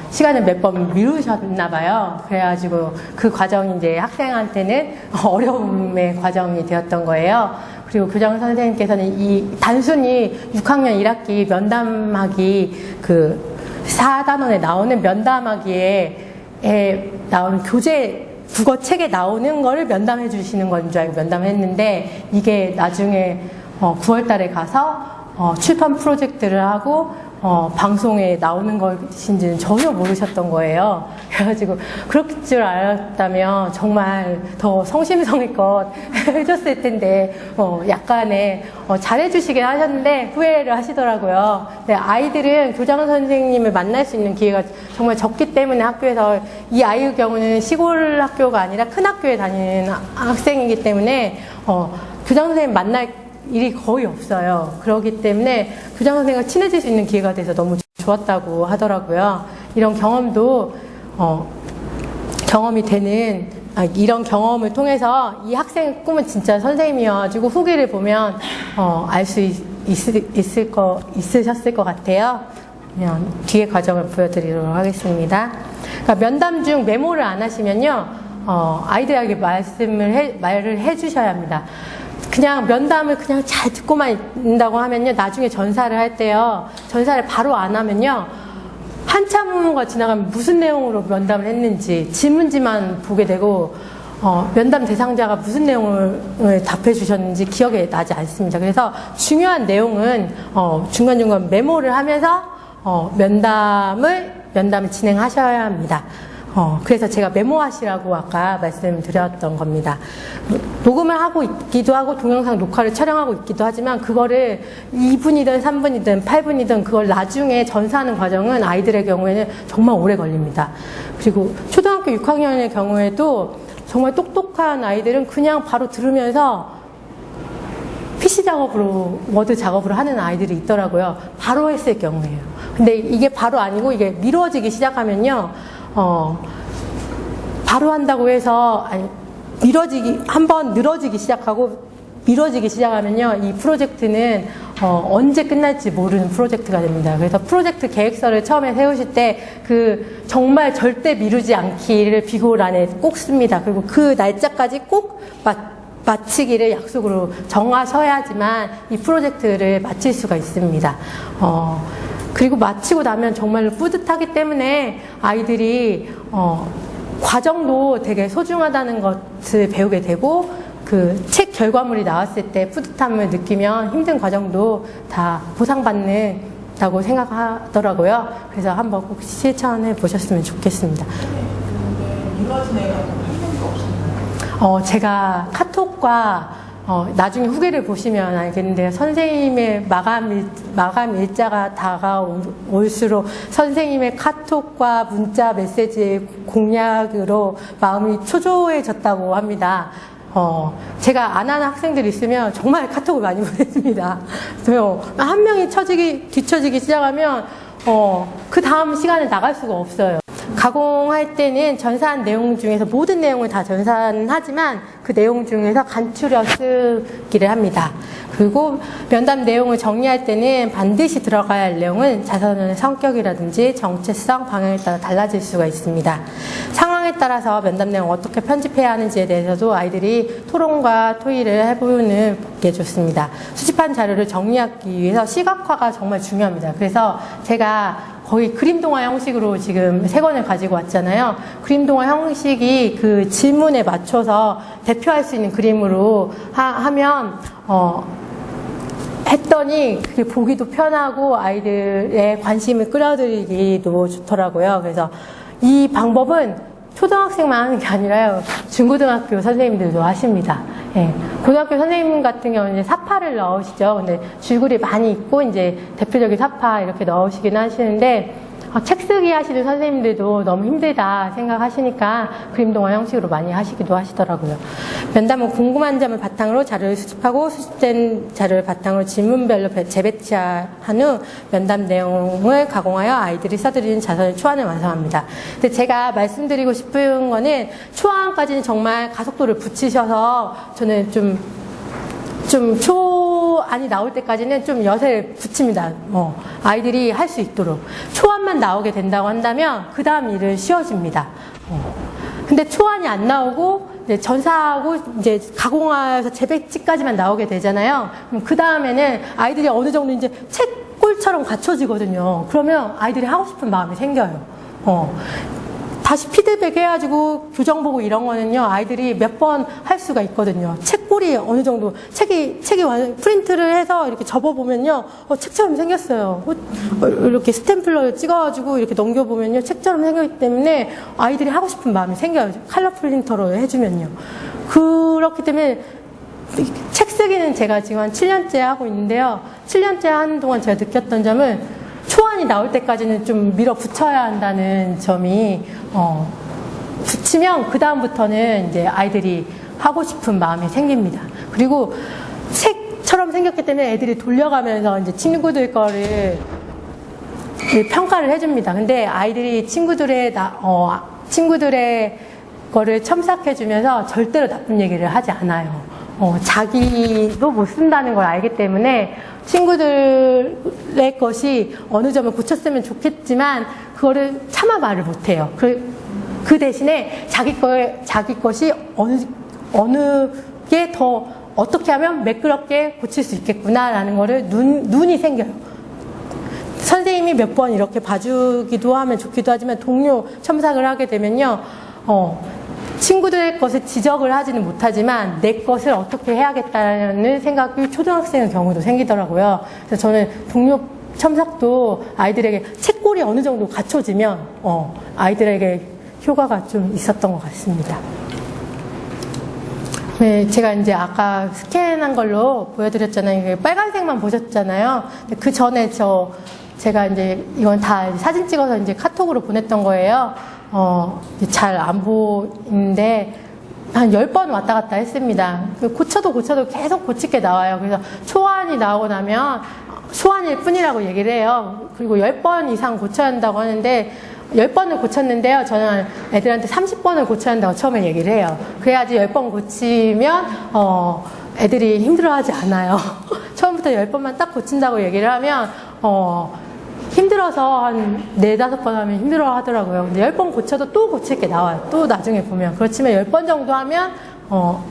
시간을 몇 번 미루셨나 봐요. 그래가지고 그 과정이 이제 학생한테는 어려움의 과정이 되었던 거예요. 그리고 교장 선생님께서는 단순히 6학년 1학기 면담하기 그 4단원에 나오는 면담하기에 나오는 교재 국어 책에 나오는 거를 면담해 주시는 건 줄 알고 면담을 했는데 이게 나중에 9월 달에 가서 출판 프로젝트를 하고 방송에 나오는 것인지는 전혀 모르셨던 거예요. 그래가지고 그럴 줄 알았다면 정말 더 성심성의껏 해줬을 텐데 약간의 잘해주시긴 하셨는데 후회를 하시더라고요. 근데 아이들은 교장 선생님을 만날 수 있는 기회가 정말 적기 때문에 학교에서 이 아이의 경우는 시골 학교가 아니라 큰 학교에 다니는 학생이기 때문에 교장 선생님 만날 일이 거의 없어요. 그렇기 때문에 교장 선생님과 친해질 수 있는 기회가 돼서 너무 좋았다고 하더라고요. 이런 경험도 경험이 되는 이런 경험을 통해서 이 학생의 꿈은 진짜 선생님이어가지고 후기를 보면 알 수 있으셨을 것 같아요. 그냥 뒤에 과정을 보여드리도록 하겠습니다. 그러니까 면담 중 메모를 안 하시면요, 아이들에게 말을 해주셔야 합니다. 그냥 면담을 그냥 잘 듣고만 있는다고 하면요, 나중에 전사를 할 때요, 전사를 바로 안 하면요, 한참 후가 지나가면 무슨 내용으로 면담을 했는지 질문지만 보게 되고 면담 대상자가 무슨 내용을 답해 주셨는지 기억에 나지 않습니다. 그래서 중요한 내용은 중간중간 메모를 하면서 면담을 진행하셔야 합니다. 그래서 제가 메모하시라고 아까 말씀드렸던 겁니다. 녹음을 하고 있기도 하고 동영상 녹화를 촬영하고 있기도 하지만 그거를 2분이든 3분이든 8분이든 그걸 나중에 전사하는 과정은 아이들의 경우에는 정말 오래 걸립니다. 그리고 초등학교 6학년의 경우에도 정말 똑똑한 아이들은 그냥 바로 들으면서 PC 작업으로, 워드 작업으로 하는 아이들이 있더라고요. 바로 했을 경우에요. 근데 이게 바로 아니고 이게 미뤄지기 시작하면요, 바로 한다고 해서, 한번 늘어지기 시작하고, 미뤄지기 시작하면요, 이 프로젝트는, 언제 끝날지 모르는 프로젝트가 됩니다. 그래서 프로젝트 계획서를 처음에 세우실 때, 정말 절대 미루지 않기를 비고란에 꼭 씁니다. 그리고 그 날짜까지 꼭 마치기를 약속으로 정하셔야지만 이 프로젝트를 마칠 수가 있습니다. 그리고 마치고 나면 정말로 뿌듯하기 때문에 아이들이 과정도 되게 소중하다는 것을 배우게 되고 그 책 결과물이 나왔을 때 뿌듯함을 느끼면 힘든 과정도 다 보상받는다고 생각하더라고요. 그래서 한번 꼭 실천해 보셨으면 좋겠습니다. 이루어진 애가 한 명도 없었나요? 제가 카톡과 나중에 후기를 보시면 알겠는데요. 선생님의 마감 일자가 다가올수록 선생님의 카톡과 문자 메시지 공략으로 마음이 초조해졌다고 합니다. 제가 안 하는 학생들이 있으면 정말 카톡을 많이 보냈습니다. 한 명이 뒤처지기 시작하면, 그 다음 시간에 나갈 수가 없어요. 가공할 때는 전사한 내용 중에서 모든 내용을 다 전사는 하지만 그 내용 중에서 간추려 쓰기를 합니다. 그리고 면담 내용을 정리할 때는 반드시 들어가야 할 내용은 자서전의 성격이라든지 정체성, 방향에 따라 달라질 수가 있습니다. 상황에 따라서 면담 내용 어떻게 편집해야 하는지에 대해서도 아이들이 토론과 토의를 해보는 게 좋습니다. 수집한 자료를 정리하기 위해서 시각화가 정말 중요합니다. 그래서 제가 거의 그림동화 형식으로 지금 3권을 가지고 왔잖아요. 그림동화 형식이 그 질문에 맞춰서 대표할 수 있는 그림으로 하면 했더니 그게 보기도 편하고 아이들의 관심을 끌어들이기도 좋더라고요. 그래서 이 방법은 초등학생만 하는 게 아니라요, 중고등학교 선생님들도 하십니다. 예. 고등학교 선생님 같은 경우는 이제 사파를 넣으시죠. 근데 줄글이 많이 있고, 이제 대표적인 사파 이렇게 넣으시긴 하시는데, 책 쓰기 하시는 선생님들도 너무 힘들다 생각하시니까 그림동화 형식으로 많이 하시기도 하시더라고요. 면담은 궁금한 점을 바탕으로 자료를 수집하고 수집된 자료를 바탕으로 질문별로 재배치한 후 면담 내용을 가공하여 아이들이 써드리는 자서전 초안을 완성합니다. 근데 제가 말씀드리고 싶은 거는 초안까지는 정말 가속도를 붙이셔서 저는 좀 초안이 나올 때까지는 좀 여세를 붙입니다. 아이들이 할 수 있도록. 초안만 나오게 된다고 한다면 그 다음 일은 쉬워집니다. 근데 초안이 안 나오고 이제 전사하고 이제 가공해서 재배치까지만 나오게 되잖아요. 그럼 그 다음에는 아이들이 어느 정도 이제 책꼴처럼 갖춰지거든요. 그러면 아이들이 하고 싶은 마음이 생겨요. 다시 피드백 해가지고 교정 보고 이런 거는요, 아이들이 몇 번 할 수가 있거든요. 책꼴이 어느 정도, 책이 프린트를 해서 이렇게 접어보면요, 책처럼 생겼어요. 이렇게 스탬플러 찍어가지고 이렇게 넘겨보면요, 책처럼 생겼기 때문에 아이들이 하고 싶은 마음이 생겨요. 컬러 프린터로 해주면요. 그렇기 때문에 책 쓰기는 제가 지금 한 7년째 하고 있는데요. 7년째 하는 동안 제가 느꼈던 점은 초안이 나올 때까지는 좀 밀어붙여야 한다는 점이, 붙이면 그다음부터는 이제 아이들이 하고 싶은 마음이 생깁니다. 그리고 책처럼 생겼기 때문에 애들이 돌려가면서 이제 친구들 거를 평가를 해줍니다. 근데 아이들이 친구들의 거를 첨삭해주면서 절대로 나쁜 얘기를 하지 않아요. 자기도 못 쓴다는 걸 알기 때문에 친구들의 것이 어느 점을 고쳤으면 좋겠지만 그거를 차마 말을 못해요. 그 대신에 자기 것이 어느 게 더 어떻게 하면 매끄럽게 고칠 수 있겠구나라는 거를 눈이 생겨요. 선생님이 몇 번 이렇게 봐주기도 하면 좋기도 하지만 동료 첨삭을 하게 되면요, 친구들의 것을 지적을 하지는 못하지만 내 것을 어떻게 해야겠다는 생각이 초등학생의 경우도 생기더라고요. 그래서 저는 동료 첨삭도 아이들에게 책꼴이 어느 정도 갖춰지면 아이들에게 효과가 좀 있었던 것 같습니다. 네, 제가 이제 아까 스캔한 걸로 보여드렸잖아요. 빨간색만 보셨잖아요. 그 전에 제가 이제 이건 다 사진 찍어서 이제 카톡으로 보냈던 거예요. 잘 안 보이는데 한 10번 왔다 갔다 했습니다. 고쳐도 계속 고칠 게 나와요. 그래서 초안이 나오고 나면 초안일 뿐이라고 얘기를 해요. 그리고 10번 이상 고쳐야 한다고 하는데 10번을 고쳤는데요. 저는 애들한테 30번을 고쳐야 한다고 처음에 얘기를 해요. 그래야지 10번 고치면 애들이 힘들어하지 않아요. 처음부터 10번만 딱 고친다고 얘기를 하면 힘들어서 한 4-5번 하면 힘들어 하더라고요. 근데 10번 고쳐도 또 고칠 게 나와요. 또 나중에 보면. 그렇지만 10번 정도 하면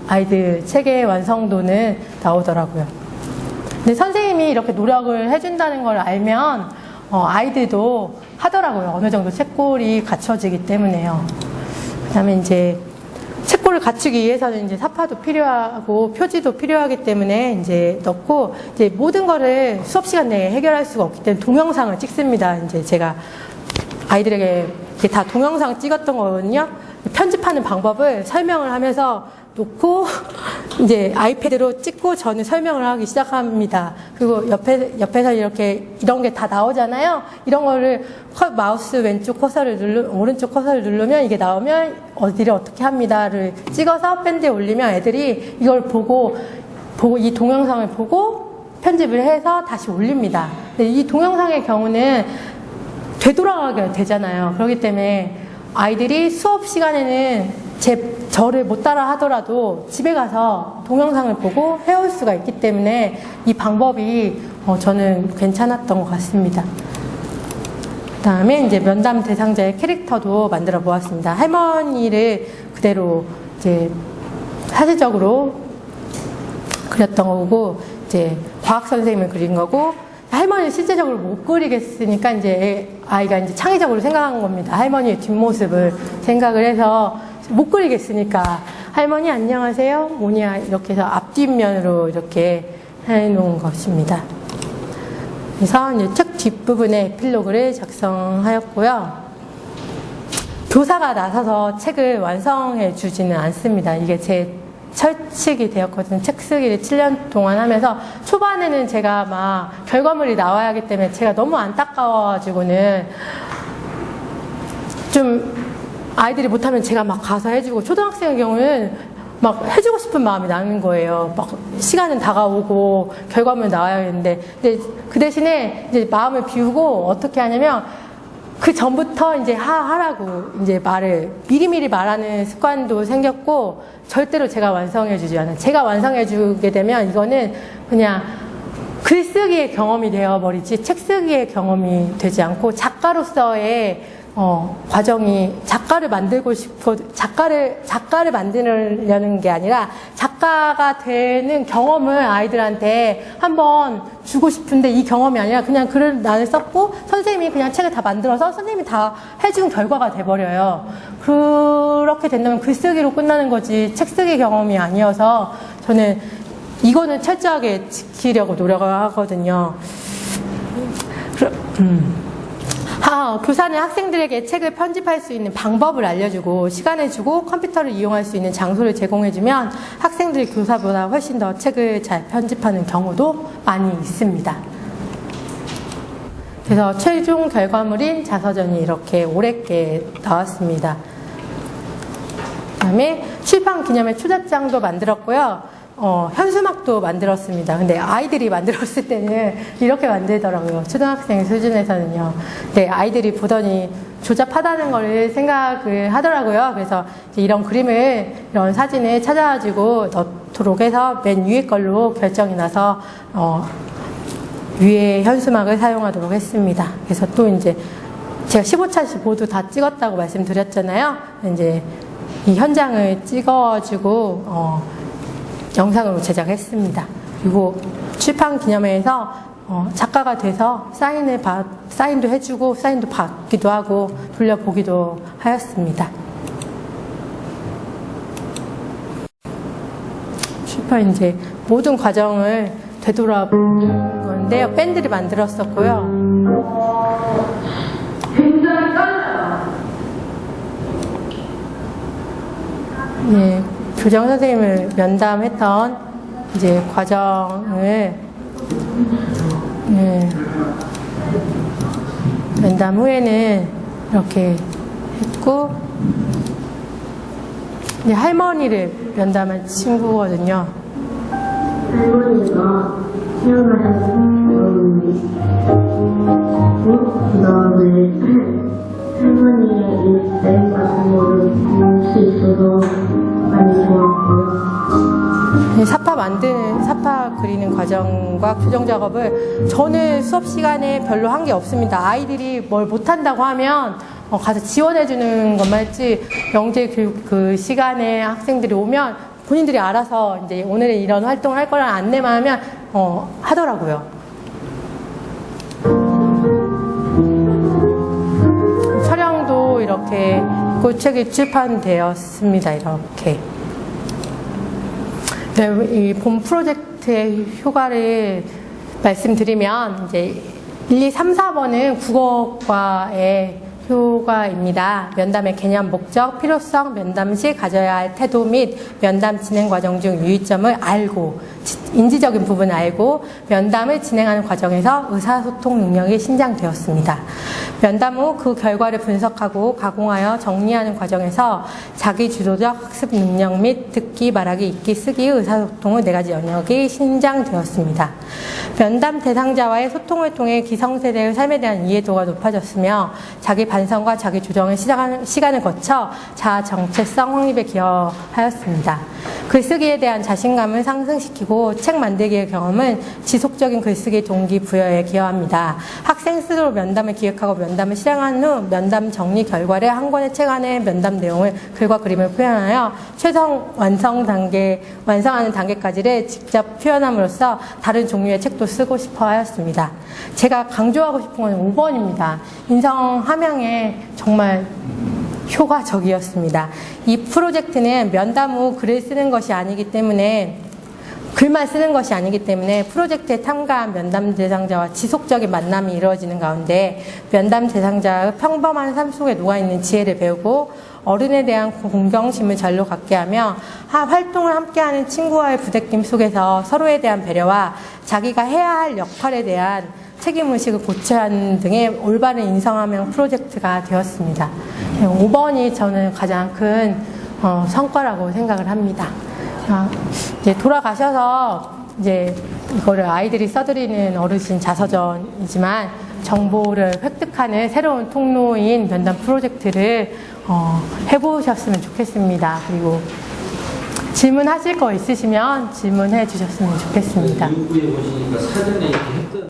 아이들 책의 완성도는 나오더라고요. 근데 선생님이 이렇게 노력을 해준다는 걸 알면 아이들도 하더라고요. 어느 정도 책꼴이 갖춰지기 때문에요. 그 다음에 이제 책꼴을 갖추기 위해서는 이제 사파도 필요하고 표지도 필요하기 때문에 이제 넣고 이제 모든 거를 수업 시간 내에 해결할 수가 없기 때문에 동영상을 찍습니다. 이제 제가 아이들에게 이렇게 다 동영상 찍었던 거거든요. 편집하는 방법을 설명을 하면서 놓고 이제 아이패드로 찍고 저는 설명을 하기 시작합니다. 그리고 옆에서 이렇게 이런 게 다 나오잖아요. 이런 거를 마우스 왼쪽 커서를 오른쪽 커서를 누르면 이게 나오면 어디를 어떻게 합니다를 찍어서 밴드에 올리면 애들이 이걸 보고 이 동영상을 보고 편집을 해서 다시 올립니다. 근데 이 동영상의 경우는 되돌아가게 되잖아요. 그렇기 때문에 아이들이 수업 시간에는 저를 못 따라 하더라도 집에 가서 동영상을 보고 해올 수가 있기 때문에 이 방법이 저는 괜찮았던 것 같습니다. 그 다음에 이제 면담 대상자의 캐릭터도 만들어 보았습니다. 할머니를 그대로 이제 사실적으로 그렸던 거고, 이제 과학 선생님을 그린 거고, 할머니를 실제적으로 못 그리겠으니까 이제 아이가 이제 창의적으로 생각한 겁니다. 할머니의 뒷모습을 생각을 해서 못 그리겠으니까 할머니 안녕하세요 뭐냐 이렇게 해서 앞뒷면으로 이렇게 해놓은 것입니다. 그래서 이제 책 뒷부분에 에필로그를 작성하였고요. 교사가 나서서 책을 완성해 주지는 않습니다. 이게 제 철칙이 되었거든요. 책 쓰기를 7년 동안 하면서 초반에는 제가 막 결과물이 나와야 하기 때문에 제가 너무 안타까워가지고는 좀 아이들이 못하면 제가 막 가서 해주고, 초등학생의 경우는 막 해주고 싶은 마음이 나는 거예요. 막 시간은 다가오고 결과물 나와야 하는데, 근데 그 대신에 이제 마음을 비우고 어떻게 하냐면 그 전부터 이제 하라고 이제 미리미리 말하는 습관도 생겼고, 절대로 제가 완성해주지 않아요. 제가 완성해주게 되면 이거는 그냥 글쓰기의 경험이 되어버리지 책 쓰기의 경험이 되지 않고, 작가로서의 과정이 작가를 만들려는 게 아니라 작가가 되는 경험을 아이들한테 한번 주고 싶은데 이 경험이 아니라 그냥 글을 나는 썼고 선생님이 그냥 책을 다 만들어서 선생님이 다 해준 결과가 돼버려요. 그렇게 된다면 글쓰기로 끝나는 거지 책쓰기 경험이 아니어서 저는 이거는 철저하게 지키려고 노력을 하거든요. 교사는 학생들에게 책을 편집할 수 있는 방법을 알려주고 시간을 주고 컴퓨터를 이용할 수 있는 장소를 제공해주면 학생들이 교사보다 훨씬 더 책을 잘 편집하는 경우도 많이 있습니다. 그래서 최종 결과물인 자서전이 이렇게 오래게 나왔습니다. 그 다음에 출판 기념회 초대장도 만들었고요. 현수막도 만들었습니다. 근데 아이들이 만들었을 때는 이렇게 만들더라고요. 초등학생 수준에서는요. 근데 아이들이 보더니 조잡하다는 걸 생각을 하더라고요. 그래서 이런 그림을, 이런 사진을 찾아가지고 넣도록 해서 맨 위에 걸로 결정이 나서, 위에 현수막을 사용하도록 했습니다. 그래서 또 이제 제가 15차씩 모두 다 찍었다고 말씀드렸잖아요. 이제 이 현장을 찍어가지고, 영상으로 제작했습니다. 그리고 출판 기념회에서 작가가 돼서 사인도 해주고 사인도 받기도 하고 돌려보기도 하였습니다. 출판 이제 모든 과정을 되돌아보는 건데요. 밴드를 만들었었고요. 굉장히 떨려요. 예. 교장 선생님을 면담했던 이제 과정을 면담 후에는 이렇게 했고 이제 할머니를 면담한 친구거든요. 할머니가 태어나셨고 그다음에 할머니의 일생 같은 거를 볼 수 있어서 많이 좋았고요. 사파 그리는 과정과 교정 작업을 저는 수업 시간에 별로 한 게 없습니다. 아이들이 뭘 못한다고 하면 가서 지원해주는 것만 했지 영재 교육 그 시간에 학생들이 오면 본인들이 알아서 이제 오늘은 이런 활동을 할 거라는 안내만 하면 하더라고요. 촬영도 이렇게 그 책이 출판되었습니다. 이렇게. 네, 이 본 프로젝트의 효과를 말씀드리면 이제 1, 2, 3, 4번은 국어과의 효과입니다. 면담의 개념, 목적, 필요성, 면담 시 가져야 할 태도 및 면담 진행 과정 중 유의점을 알고 인지적인 부분을 알고 면담을 진행하는 과정에서 의사소통 능력이 신장되었습니다. 면담 후 그 결과를 분석하고 가공하여 정리하는 과정에서 자기주도적 학습 능력 및 듣기, 말하기, 읽기, 쓰기, 의사소통의 4가지 영역이 신장되었습니다. 면담 대상자와의 소통을 통해 기성세대의 삶에 대한 이해도가 높아졌으며 자기 반성과 자기 조정을 시간을 거쳐 자아 정체성 확립에 기여하였습니다. 글쓰기에 대한 자신감을 상승시키고 책 만들기의 경험은 지속적인 글쓰기 동기 부여에 기여합니다. 학생 스스로 면담을 기획하고 면담을 실행한 후 면담 정리 결과를 한 권의 책 안에 면담 내용을 글과 그림을 표현하여 최종 완성하는 단계까지를 직접 표현함으로써 다른 종류의 책도 쓰고 싶어 하였습니다. 제가 강조하고 싶은 건 5번입니다. 인성 함양에 정말 효과적이었습니다. 이 프로젝트는 면담 후 글을 쓰는 것이 아니기 때문에 글만 쓰는 것이 아니기 때문에 프로젝트에 참가한 면담 대상자와 지속적인 만남이 이루어지는 가운데 면담 대상자의 평범한 삶 속에 녹아있는 지혜를 배우고 어른에 대한 공경심을 절로 갖게 하며 활동을 함께하는 친구와의 부대낌 속에서 서로에 대한 배려와 자기가 해야 할 역할에 대한 책임의식을 고취하는 등의 올바른 인성함양 프로젝트가 되었습니다. 5번이 저는 가장 큰 성과라고 생각을 합니다. 이제 돌아가셔서 이제 이거를 아이들이 써드리는 어르신 자서전이지만 정보를 획득하는 새로운 통로인 면담 프로젝트를 해보셨으면 좋겠습니다. 그리고 질문하실 거 있으시면 질문해 주셨으면 좋겠습니다. 이후에 보시니까 사전에 이렇게 했던